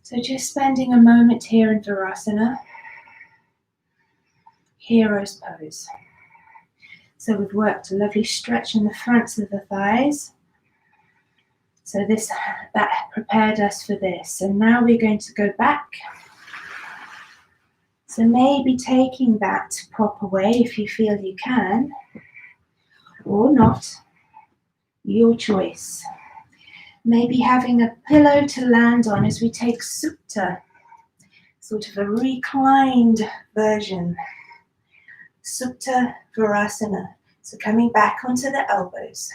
So just spending a moment here in virasana, hero's pose. So we've worked a lovely stretch in the fronts of the thighs. So that prepared us for this. And now we're going to go back. So maybe taking that prop away if you feel you can, or not, your choice. Maybe having a pillow to land on as we take supta, sort of a reclined version. Supta virasana. So coming back onto the elbows.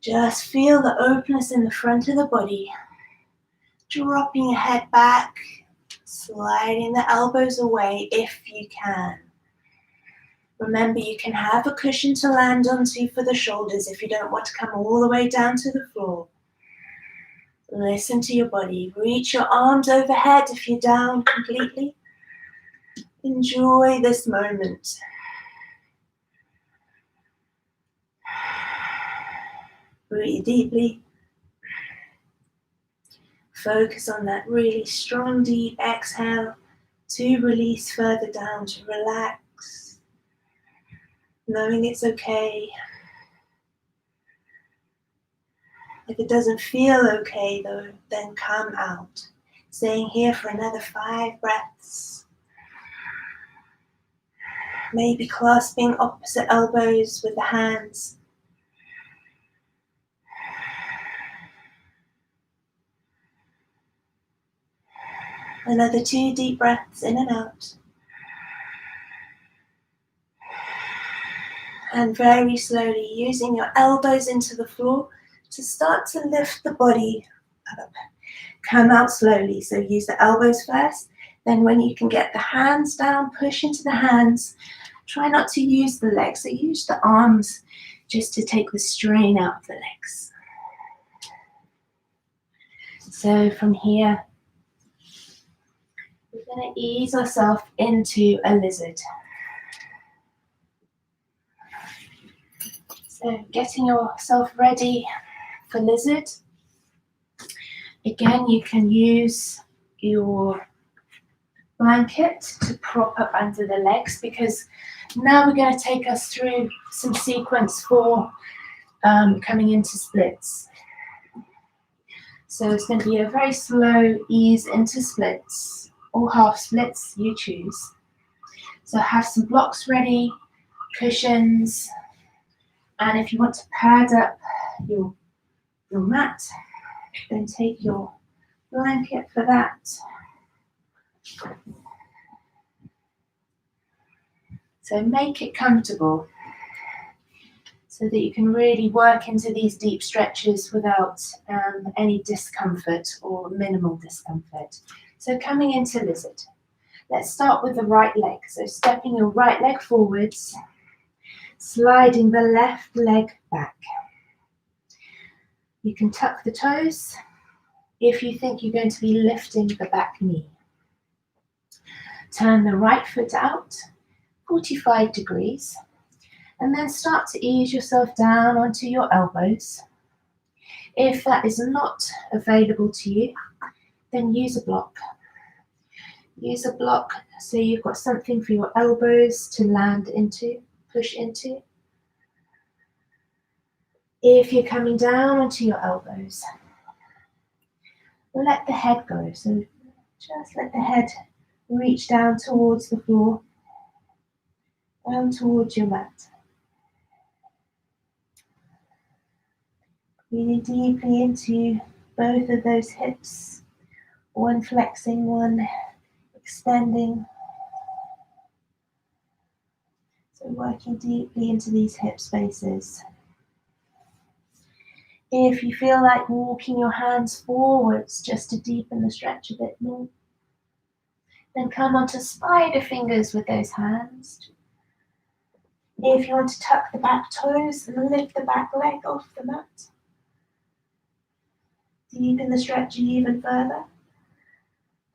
Just feel the openness in the front of the body. Dropping your head back, sliding the elbows away if you can. Remember, you can have a cushion to land onto for the shoulders if you don't want to come all the way down to the floor. Listen to your body. Reach your arms overhead if you're down completely. Enjoy this moment. Breathe deeply. Focus on that really strong, deep exhale to release further down, to relax, knowing it's okay. If it doesn't feel okay though, then come out. Staying here for another 5 breaths. Maybe clasping opposite elbows with the hands. Another 2 deep breaths in and out. And very slowly, using your elbows into the floor to start to lift the body up. Come out slowly, so use the elbows first. Then when you can get the hands down, push into the hands. Try not to use the legs, so use the arms just to take the strain out of the legs. So from here, we're going to ease ourselves into a lizard. So getting yourself ready for lizard. Again, you can use your blanket to prop up under the legs, because now we're going to take us through some sequence for coming into splits. So it's going to be a very slow ease into splits, or half splits, you choose. So have some blocks ready, cushions, and if you want to pad up your mat, then take your blanket for that. So make it comfortable so that you can really work into these deep stretches without any discomfort or minimal discomfort. So coming into lizard, let's start with the right leg. So stepping your right leg forwards, sliding the left leg back. You can tuck the toes if you think you're going to be lifting the back knee. Turn the right foot out, 45 degrees, and then start to ease yourself down onto your elbows. If that is not available to you, then use a block. Use a block so you've got something for your elbows to land into, push into. If you're coming down onto your elbows, let the head go. So just let the head reach down towards the floor, down towards your mat. Breathing deeply into both of those hips, one flexing, one extending. So working deeply into these hip spaces. If you feel like walking your hands forwards just to deepen the stretch a bit more, then come onto spider fingers with those hands. If you want to tuck the back toes and lift the back leg off the mat, deepen the stretch even further,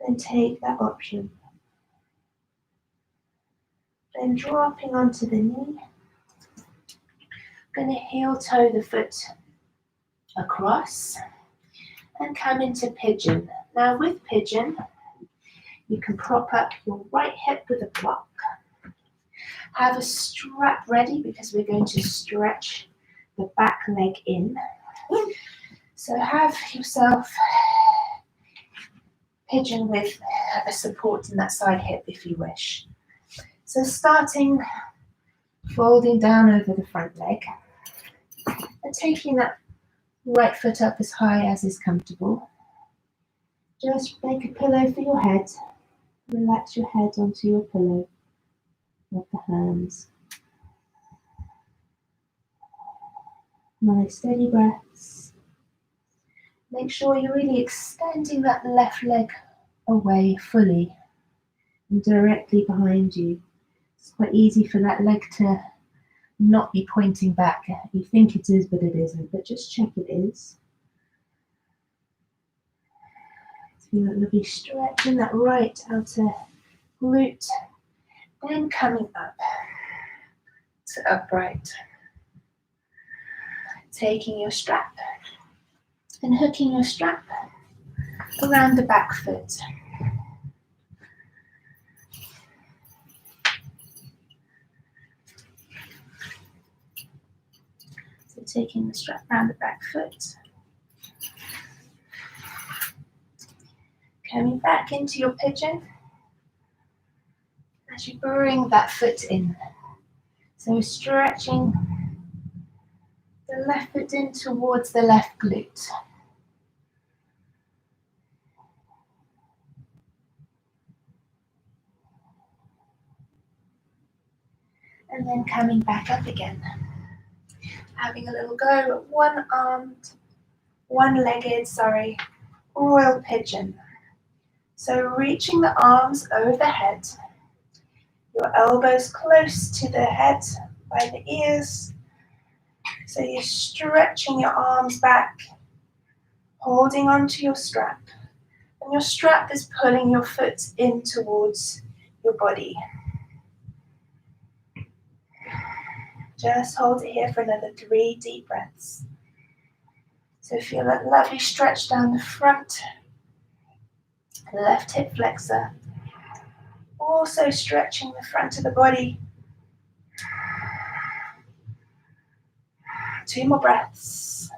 then take that option. Then dropping onto the knee, going to heel toe the foot across and come into pigeon. Now with pigeon, you can prop up your right hip with a block. Have a strap ready because we're going to stretch the back leg in. So have yourself pigeon with a support in that side hip if you wish. So starting folding down over the front leg and taking that right foot up as high as is comfortable. Just make a pillow for your head. Relax your head onto your pillow with the hands. Nice steady breaths. Make sure you're really extending that left leg away fully and directly behind you. It's quite easy for that leg to not be pointing back. You think it is, but it isn't. But just check it is. Feel that lovely stretch in that right outer glute. Then coming up to upright. Taking your strap and hooking your strap around the back foot. So taking the strap around the back foot, Coming back into your pigeon as you bring that foot in. So stretching the left foot in towards the left glute. And then coming back up again. Having a little go, one-legged, royal pigeon. So reaching the arms over the head, your elbows close to the head by the ears. So you're stretching your arms back, holding onto your strap. And your strap is pulling your foot in towards your body. Just hold it here for another 3 deep breaths. So feel that lovely stretch down the front, left hip flexor. Also stretching the front of the body. 2 more breaths.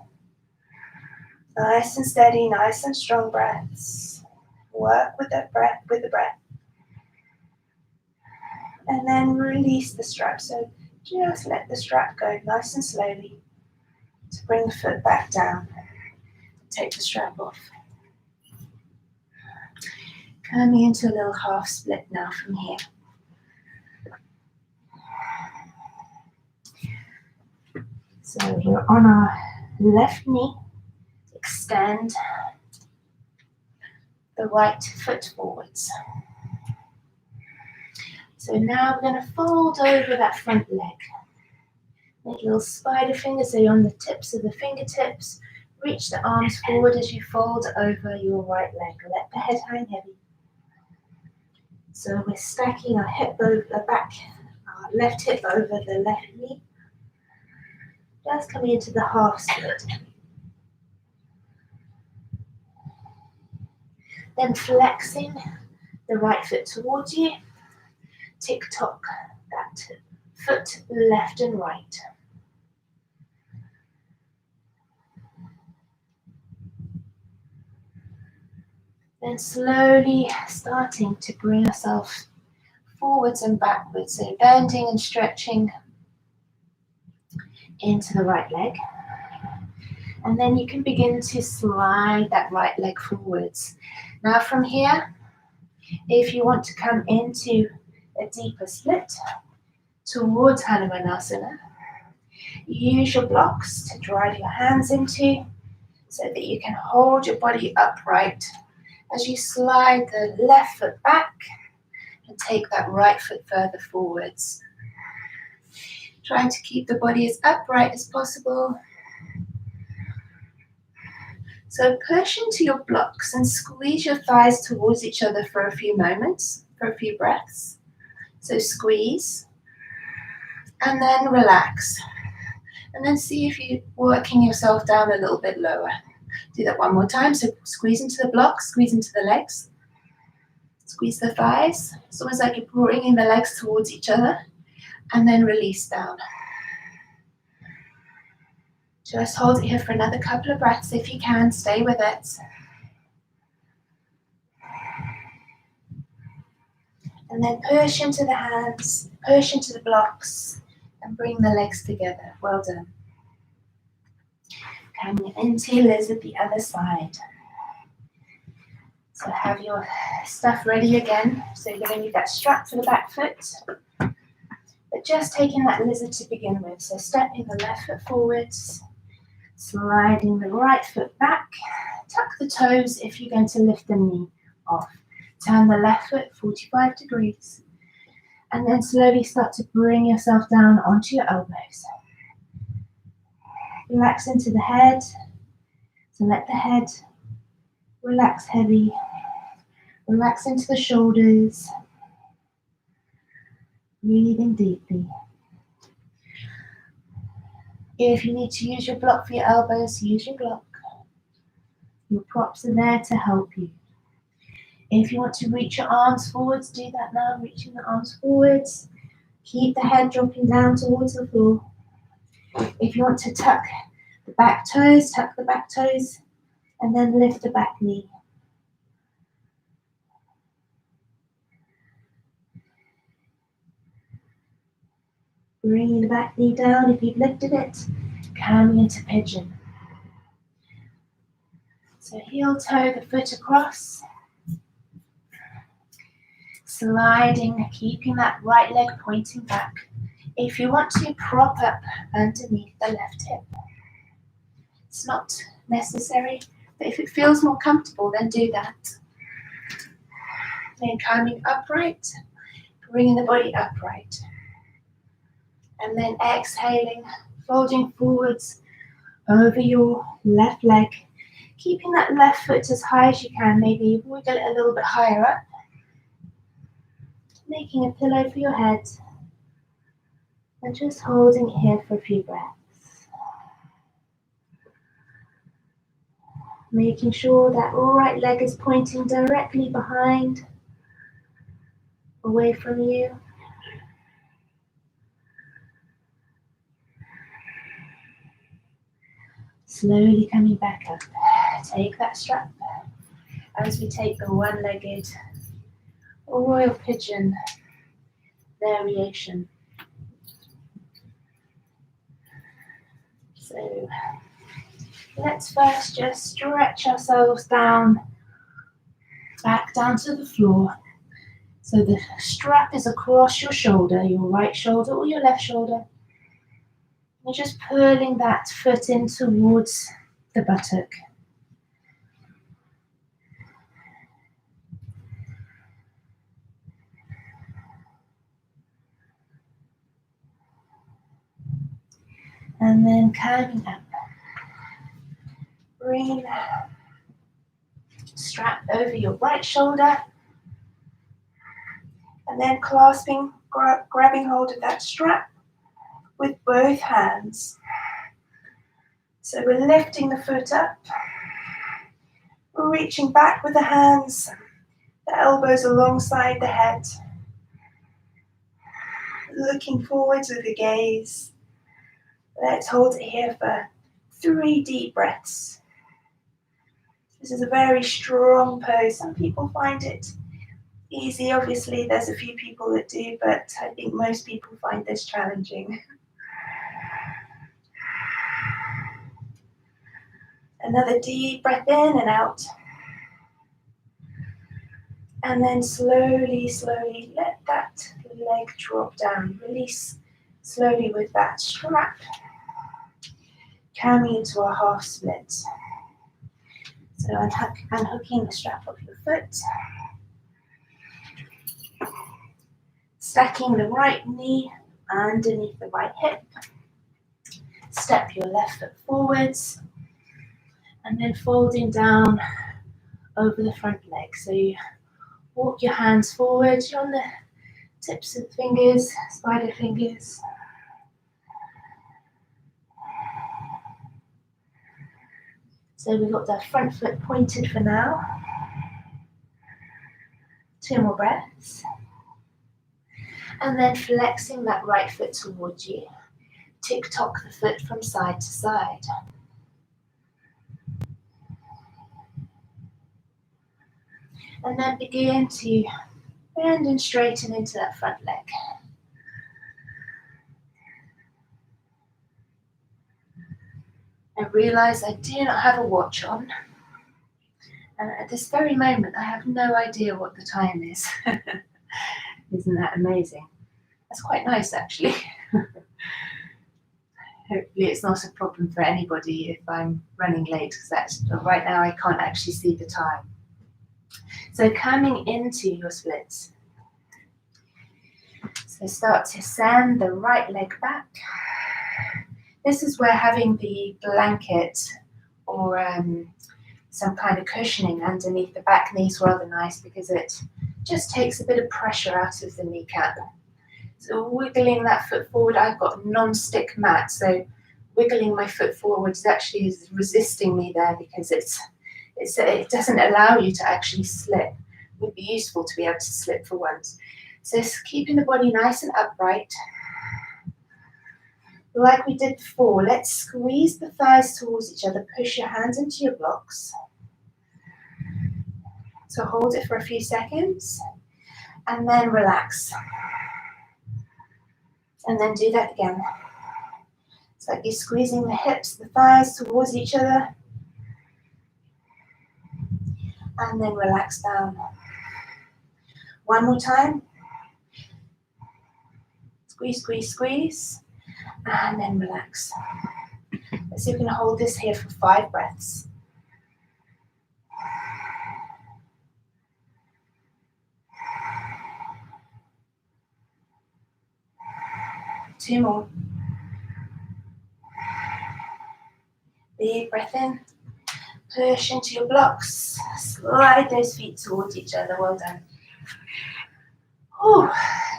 Nice and steady, nice and strong breaths. Work with the breath, And then release the strap. So just let the strap go nice and slowly to bring the foot back down. Take the strap off. Coming into a little half split now from here. So we're on our left knee. Extend the right foot forwards. So now we're going to fold over that front leg. Make a little spider finger, so you're on the tips of the fingertips. Reach the arms forward as you fold over your right leg. Let the head hang heavy. So we're stacking our hip over the back, our left hip over the left knee. Just coming into the half split. Then flexing the right foot towards you. Tick-tock that foot left and right. Then slowly starting to bring ourselves forwards and backwards. So bending and stretching into the right leg. And then you can begin to slide that right leg forwards. Now from here, if you want to come into a deeper split towards Hanumanasa, use your blocks to drive your hands into so that you can hold your body upright as you slide the left foot back and take that right foot further forwards. Trying to keep the body as upright as possible. So push into your blocks and squeeze your thighs towards each other for a few moments, for a few breaths. So squeeze and then relax. And then see if you're working yourself down a little bit lower. Do that one more time. So squeeze into the blocks, squeeze into the legs. Squeeze the thighs. It's almost like you're bringing the legs towards each other. And then release down. Just hold it here for another couple of breaths if you can. Stay with it. And then push into the hands, push into the blocks, and bring the legs together. Well done. Coming into lizard the other side. So have your stuff ready again. So you're going to need that strap for the back foot. But just taking that lizard to begin with. So stepping the left foot forwards, sliding the right foot back. Tuck the toes if you're going to lift the knee off. Turn the left foot 45 degrees. And then slowly start to bring yourself down onto your elbows. Relax into the head. So let the head relax heavy. Relax into the shoulders. Breathing deeply. If you need to use your block for your elbows, use your block. Your props are there to help you. If you want to reach your arms forwards, do that now, reaching the arms forwards. Keep the head dropping down towards the floor. If you want to tuck the back toes, and then lift the back knee. back knee down if you've lifted it, coming into pigeon. So heel toe the foot across, sliding, keeping that right leg pointing back. If you want to, prop up underneath the left hip. It's not necessary, but if it feels more comfortable, then do that. Then coming upright, bringing the body upright. And then exhaling, folding forwards over your left leg, keeping that left foot as high as you can, maybe wiggle it a little bit higher up, making a pillow for your head, and just holding it here for a few breaths. Making sure that right leg is pointing directly behind, away from you. Slowly coming back up. Take that strap as we take the one-legged royal pigeon variation. So let's first just stretch ourselves down, back down to the floor. So the strap is across your shoulder, your right shoulder or your left shoulder. You're just pulling that foot in towards the buttock. And then coming up. Bring that strap over your right shoulder. And then clasping, grabbing hold of that strap with both hands. So we're lifting the foot up, reaching back with the hands, the elbows alongside the head, looking forwards with the gaze. Let's hold it here for 3 deep breaths. This is a very strong pose. Some people find it easy. Obviously, there's a few people that do, but I think most people find this challenging. Another deep breath in and out. And then slowly, slowly let that leg drop down. Release slowly with that strap. Coming into a half split. So unhooking the strap of your foot. Stacking the right knee underneath the right hip. Step your left foot forwards. And then folding down over the front leg. So you walk your hands forward. You're on the tips of the fingers, spider fingers. So we've got the front foot pointed for now. 2 more breaths. And then flexing that right foot towards you. Tick-tock the foot from side to side. And then begin to bend and straighten into that front leg. I realize I do not have a watch on. And at this very moment, I have no idea what the time is. Isn't that amazing? That's quite nice, actually. Hopefully it's not a problem for anybody if I'm running late, because right now I can't actually see the time. So coming into your splits. So start to send the right leg back. This is where having the blanket or some kind of cushioning underneath the back knee is rather nice, because it just takes a bit of pressure out of the kneecap. So wiggling that foot forward. I've got a non-stick mat, so wiggling my foot forward actually is resisting me there, because it doesn't allow you to actually slip. It would be useful to be able to slip for once. So keeping the body nice and upright. Like we did before, let's squeeze the thighs towards each other. Push your hands into your blocks. So hold it for a few seconds and then relax. And then do that again. It's like you're squeezing the hips, the thighs towards each other. And then relax down. One more time. Squeeze, squeeze, squeeze. And then relax. Let's see if we can hold this here for 5 breaths. Two more. Big breath in. Push into your blocks. Slide those feet towards each other. Well done. Oh,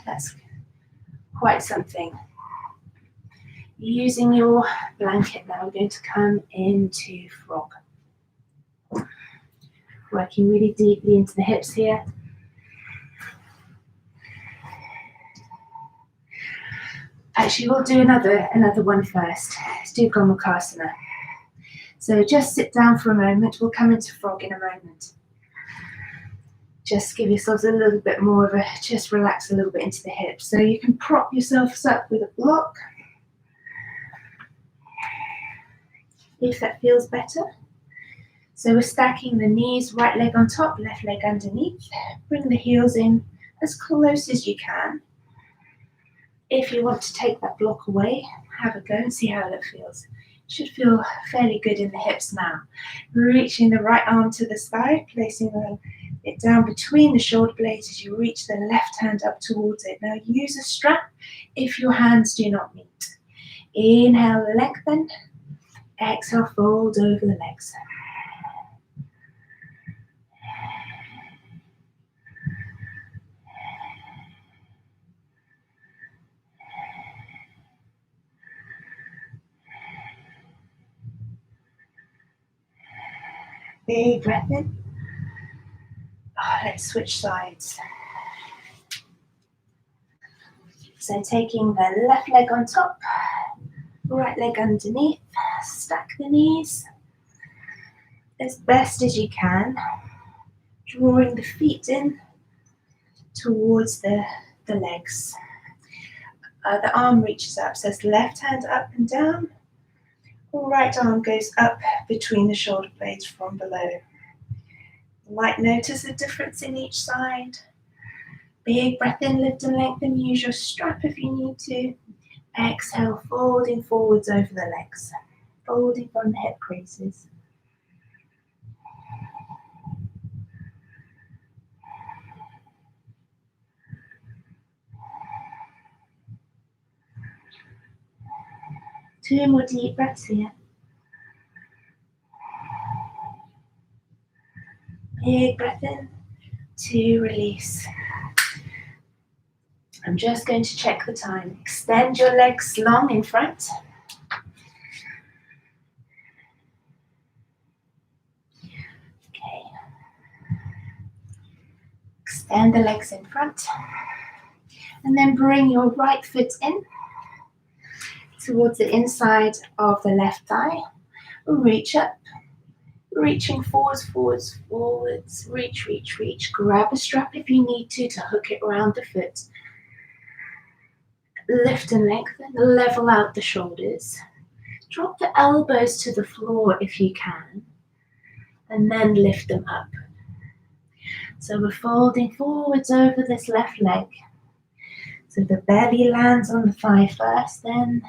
that's quite something. Using your blanket now, we're going to come into frog. Working really deeply into the hips here. Actually, we'll do another one first. Let's do konasana. So just sit down for a moment. We'll come into frog in a moment. Just give yourselves a little bit more of a, just relax a little bit into the hips. So you can prop yourselves up with a block, if that feels better. So we're stacking the knees, right leg on top, left leg underneath. Bring the heels in as close as you can. If you want to take that block away, have a go and see how that feels. Should feel fairly good in the hips now. Reaching the right arm to the side, placing it down between the shoulder blades as you reach the left hand up towards it. Now use a strap if your hands do not meet. Inhale, lengthen. Exhale, fold over the legs. Big breath in. Let's switch sides. So taking the left leg on top, right leg underneath, stack the knees as best as you can, drawing the feet in towards the legs. The arm reaches up, so it's left hand up and down, right arm goes up between the shoulder blades from below. You might notice a difference in each side. Big breath in, lift and lengthen. Use your strap if you need to. Exhale, folding forwards over the legs. Folding from the hip creases. Two more deep breaths here. Big breath in to release. I'm just going to check the time. Extend your legs long in front. Okay. Extend the legs in front. And then bring your right foot in towards the inside of the left thigh. Reach up. Reaching forwards, forwards, forwards. Reach, reach, reach. Grab a strap if you need to hook it around the foot. Lift and lengthen, level out the shoulders. Drop the elbows to the floor if you can, and then lift them up. So we're folding forwards over this left leg. So the belly lands on the thigh first, then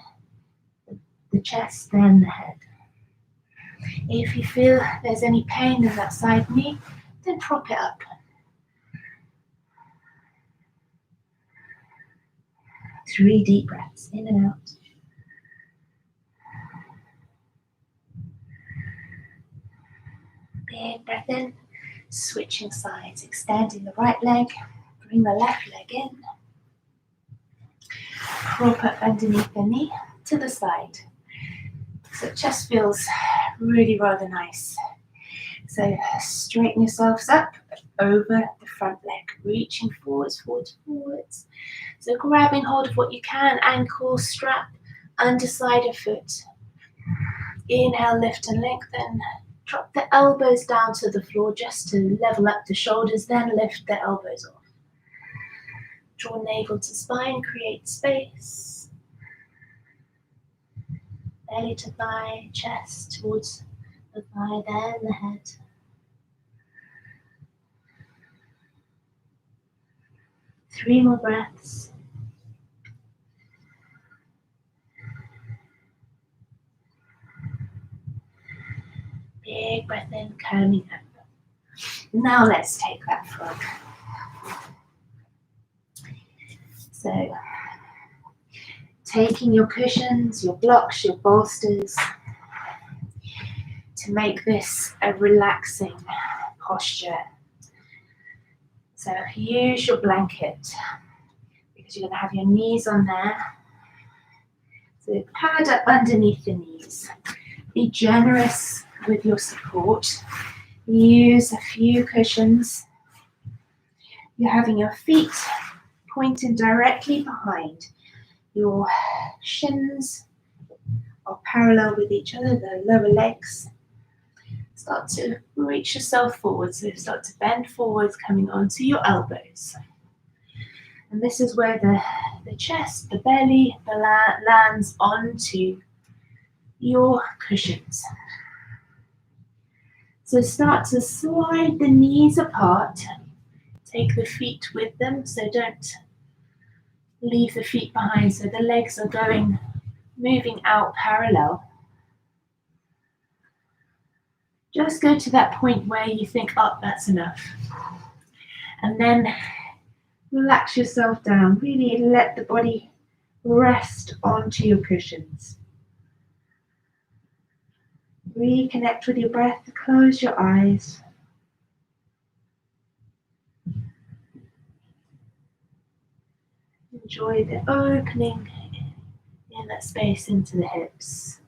the chest, then the head. If you feel there's any pain in that side knee, then prop it up. 3 deep breaths, in and out. Big breath in, switching sides, extending the right leg, bring the left leg in. Prop up underneath the knee to the side. So it just feels really rather nice. So straighten yourselves up over the front leg, reaching forwards, forwards, forwards. So grabbing hold of what you can, ankle, strap, underside of foot. Inhale, lift and lengthen. Drop the elbows down to the floor just to level up the shoulders, then lift the elbows off. Draw navel to spine, create space. belly to thigh, chest towards the thigh, then the head. Three more breaths. Big breath in, coming up. Now let's take that frog. So, taking your cushions, your blocks, your bolsters to make this a relaxing posture. So use your blanket because you're going to have your knees on there. So pad up underneath the knees. Be generous with your support. Use a few cushions. You're having your feet pointed directly behind. Your shins are parallel with each other, the lower legs. Start to reach yourself forward. So start to bend forwards, coming onto your elbows. And this is where the chest, the belly, lands onto your cushions. So start to slide the knees apart. Take the feet with them, so don't leave the feet behind. So the legs are moving out parallel. Just go to that point where you think, oh, that's enough. And then relax yourself down. Really let the body rest onto your cushions. Reconnect with your breath. Close your eyes. Enjoy the opening in that space into the hips.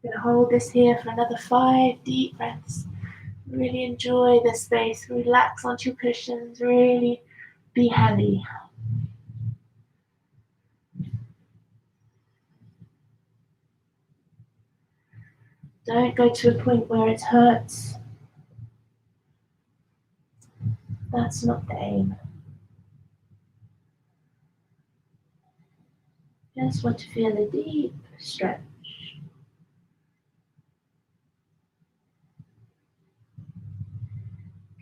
We're going to hold this here for another 5 deep breaths. Really enjoy the space. Relax onto your cushions. Really be heavy. Don't go to a point where it hurts. That's not the aim. Just want to feel a deep stretch.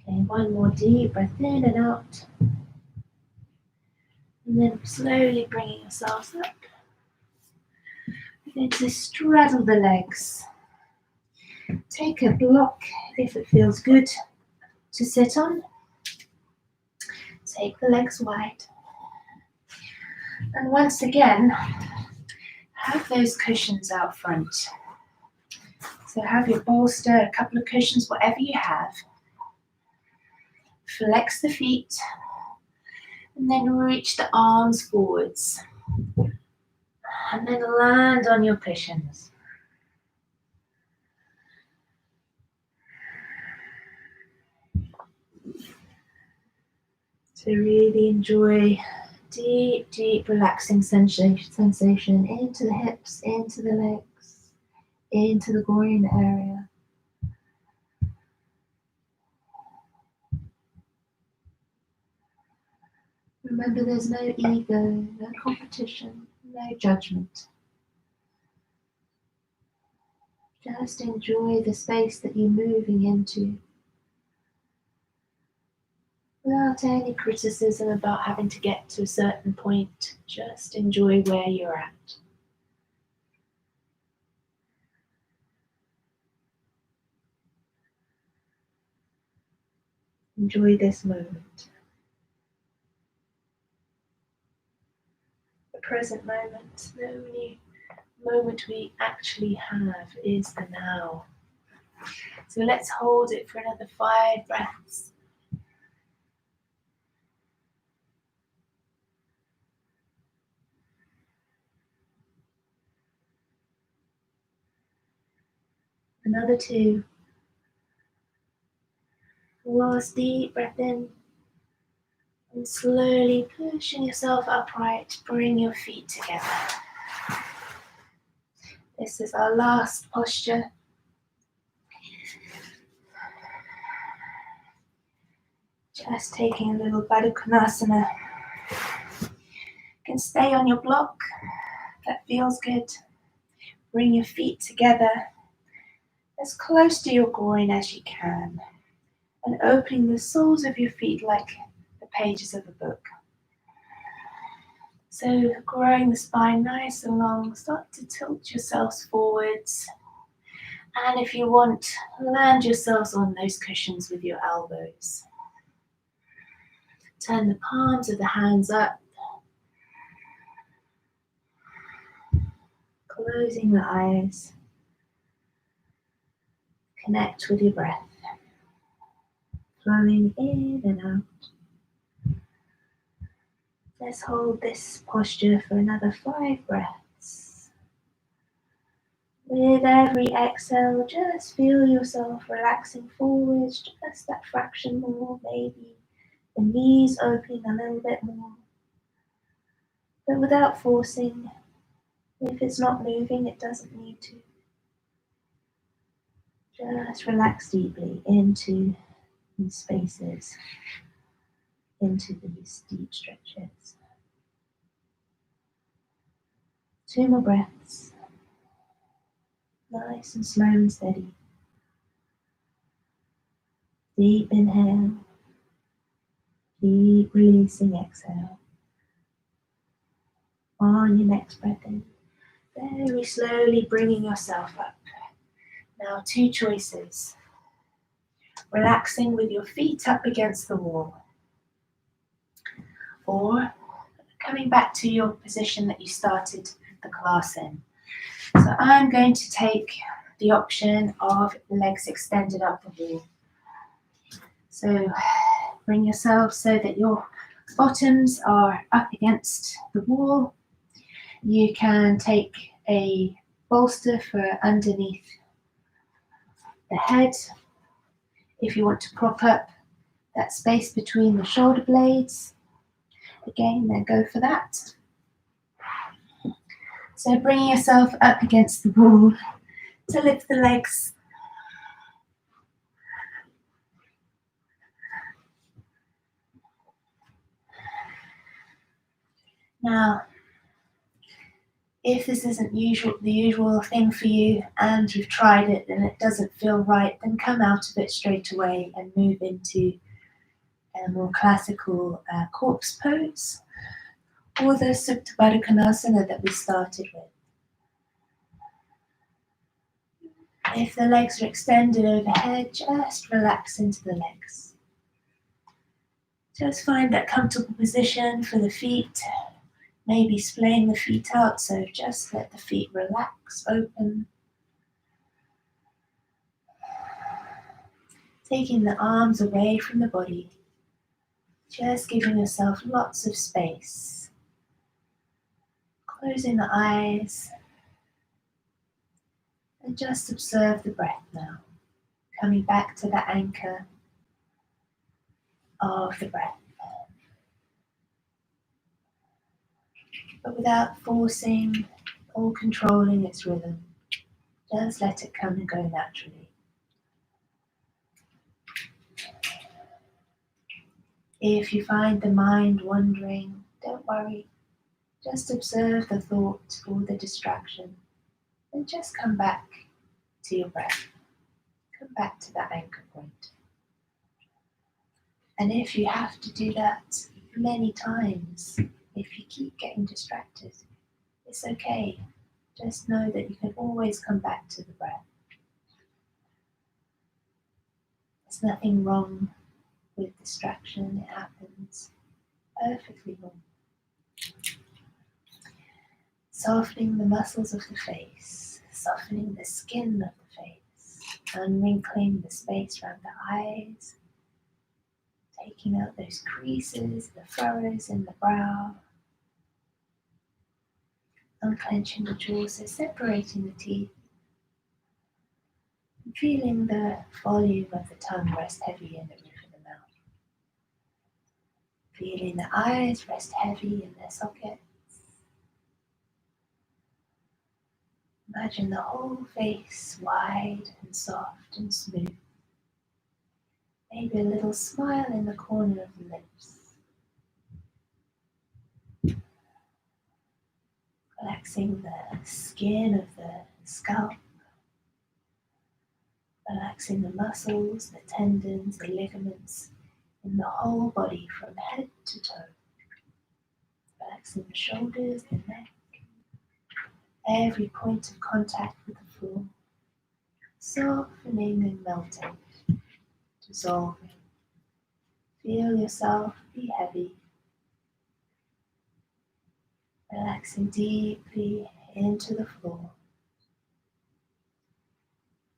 Okay, one more deep breath in and out. And then slowly bringing yourselves up. We're going to straddle the legs. Take a block if it feels good to sit on. Take the legs wide. And once again, have those cushions out front. So have your bolster, a couple of cushions, whatever you have. Flex the feet. And then reach the arms forwards. And then land on your cushions. So really enjoy deep, deep relaxing sensation into the hips, into the legs, into the groin area. Remember, there's no ego, no competition, no judgment. Just enjoy the space that you're moving into without any criticism about having to get to a certain point. Just enjoy where you're at. Enjoy this moment. The present moment, the only moment we actually have is the now. So let's hold it for another 5 breaths. Another 2. Last deep breath in. And slowly pushing yourself upright, bring your feet together. This is our last posture. Just taking a little konasana. You can can stay on your block. That feels good. Bring your feet together as close to your groin as you can, and opening the soles of your feet like the pages of a book. So growing the spine nice and long, start to tilt yourselves forwards. And if you want, land yourselves on those cushions with your elbows. Turn the palms of the hands up. Closing the eyes. Connect with your breath. Flowing in and out. Let's hold this posture for another 5 breaths. With every exhale, just feel yourself relaxing forwards, just that fraction more, maybe the knees opening a little bit more. But without forcing. If it's not moving, it doesn't need to. Just relax deeply into these spaces, into these deep stretches. 2 more breaths. Nice and slow and steady. Deep inhale. Deep releasing exhale. On your next breath in, very slowly bringing yourself up. Now 2 choices. Relaxing with your feet up against the wall. Or coming back to your position that you started the class in. So I'm going to take the option of legs extended up the wall. So bring yourself so that your bottoms are up against the wall. You can take a bolster for underneath the head. If you want to prop up that space between the shoulder blades, again, then go for that. So bringing yourself up against the wall to lift the legs. Now, if this isn't the usual thing for you and you've tried it and it doesn't feel right, then come out of it straight away and move into a more classical corpse pose or the supta konasana that we started with. If the legs are extended overhead, just relax into the legs. Just find that comfortable position for the feet. Maybe splaying the feet out, so just let the feet relax, open. Taking the arms away from the body. Just giving yourself lots of space. Closing the eyes. And just observe the breath now. Coming back to the anchor of the breath. But without forcing or controlling its rhythm. Just let it come and go naturally. If you find the mind wandering, don't worry. Just observe the thought or the distraction and just come back to your breath. Come back to that anchor point. And if you have to do that many times, if you keep getting distracted, it's okay. Just know that you can always come back to the breath. There's nothing wrong with distraction. It happens perfectly wrong. Softening the muscles of the face, softening the skin of the face, unwrinkling the space around the eyes, taking out those creases, the furrows in the brow, unclenching the jaw, so separating the teeth, and feeling the volume of the tongue rest heavy in the roof of the mouth. Feeling the eyes rest heavy in their sockets. Imagine the whole face wide and soft and smooth. Maybe a little smile in the corner of the lips. Relaxing the skin of the scalp, relaxing the muscles, the tendons, the ligaments in the whole body from head to toe. Relaxing the shoulders, the neck, every point of contact with the floor, softening and melting, dissolving. Feel yourself be heavy, relaxing deeply into the floor,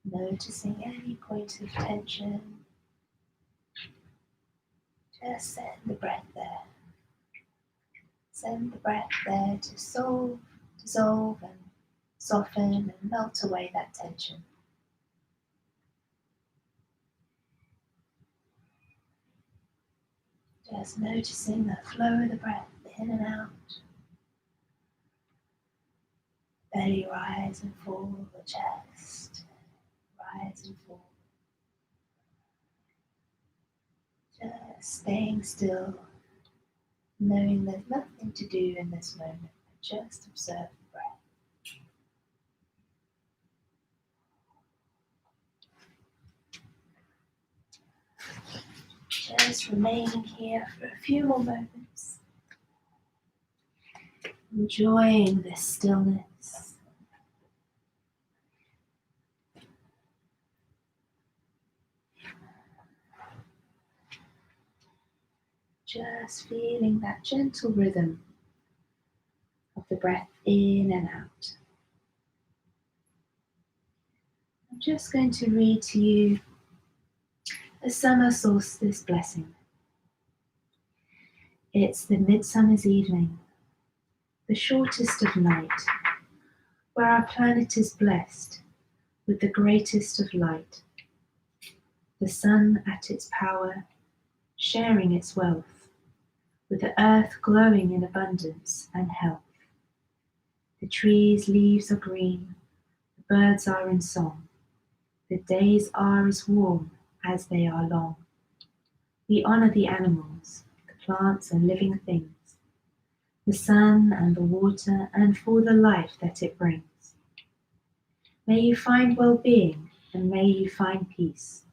noticing any point of tension. Just send the breath there. Send the breath there to dissolve and soften and melt away that tension. Just noticing the flow of the breath in and out. Belly rise and fall, the chest rise and fall. Just staying still, knowing there's nothing to do in this moment, but just observe the breath. Just remaining here for a few more moments, enjoying this stillness. Just feeling that gentle rhythm of the breath in and out. I'm just going to read to you a summer solstice blessing. It's the midsummer's evening, the shortest of night, where our planet is blessed with the greatest of light, the sun at its power, sharing its wealth, with the earth glowing in abundance and health. The trees' leaves are green, the birds are in song, the days are as warm as they are long. We honor the animals, the plants and living things, the sun and the water, and for the life that it brings. May you find well-being and may you find peace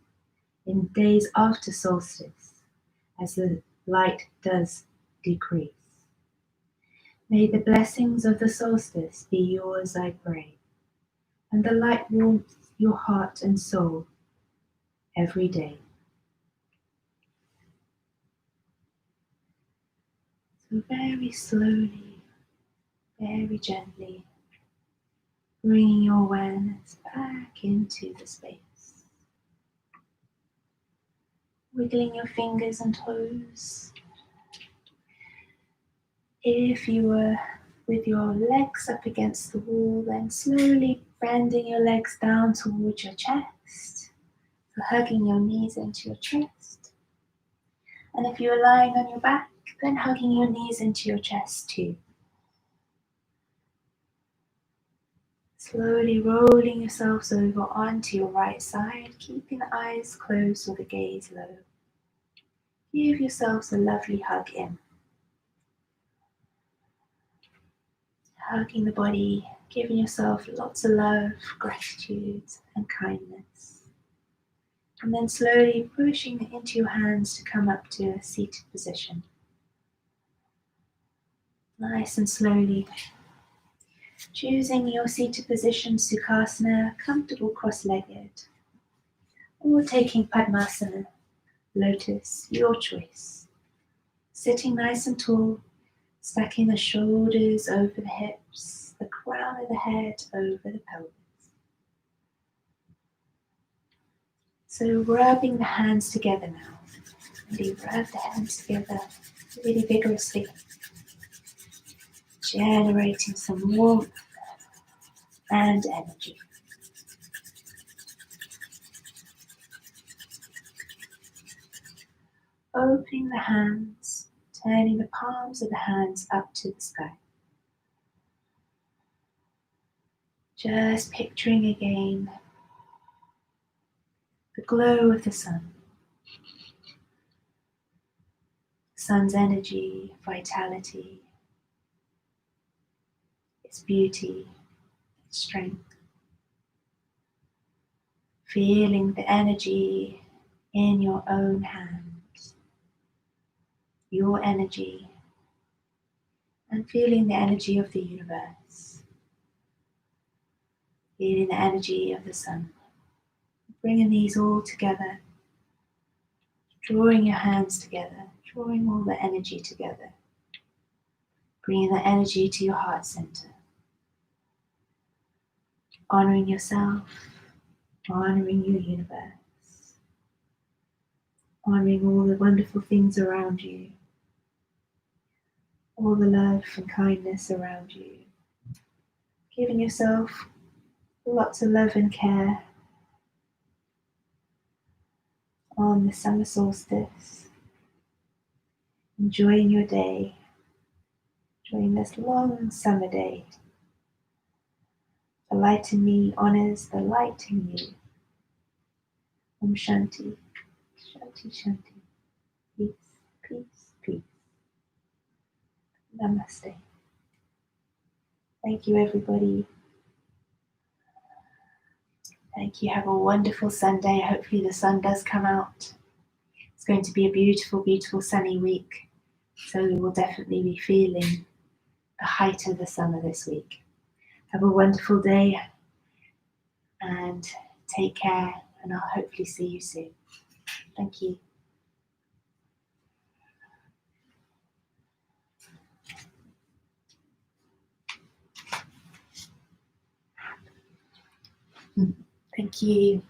in days after solstice, as the light does decrease. May the blessings of the solstice be yours, I pray, and the light warms your heart and soul every day. So very slowly, very gently, bringing your awareness back into the space. Wiggling your fingers and toes. If you were with your legs up against the wall, then slowly bending your legs down towards your chest, so hugging your knees into your chest. And if you are lying on your back, then hugging your knees into your chest too. Slowly rolling yourselves over onto your right side, keeping the eyes closed or the gaze low. Give yourselves a lovely hug in. Hugging the body, giving yourself lots of love, gratitude and kindness. And then slowly pushing into your hands to come up to a seated position. Nice and slowly. Choosing your seated position, Sukhasana, comfortable cross-legged. Or taking Padmasana, lotus, your choice. Sitting nice and tall, stacking the shoulders over the hips, the crown of the head over the pelvis. So rubbing the hands together now. Really rub the hands together really vigorously, generating some warmth and energy. Opening the hands, turning the palms of the hands up to the sky. Just picturing again the glow of the sun. Sun's energy, vitality, its beauty, its strength. Feeling the energy in your own hands, your energy, and feeling the energy of the universe, feeling the energy of the sun. Bringing these all together, drawing your hands together, drawing all the energy together, bringing the energy to your heart center, honoring yourself, honoring your universe, honoring all the wonderful things around you, all the love and kindness around you, giving yourself lots of love and care on the summer solstice, enjoying your day, enjoying this long summer day. The light in me honors the light in you. Om Shanti, Shanti, Shanti. Peace, peace, peace. Namaste. Thank you, everybody. Thank you. Have a wonderful Sunday. Hopefully the sun does come out. It's going to be a beautiful, beautiful sunny week. So we will definitely be feeling the height of the summer this week. Have a wonderful day and take care, and I'll hopefully see you soon. Thank you. Thank you.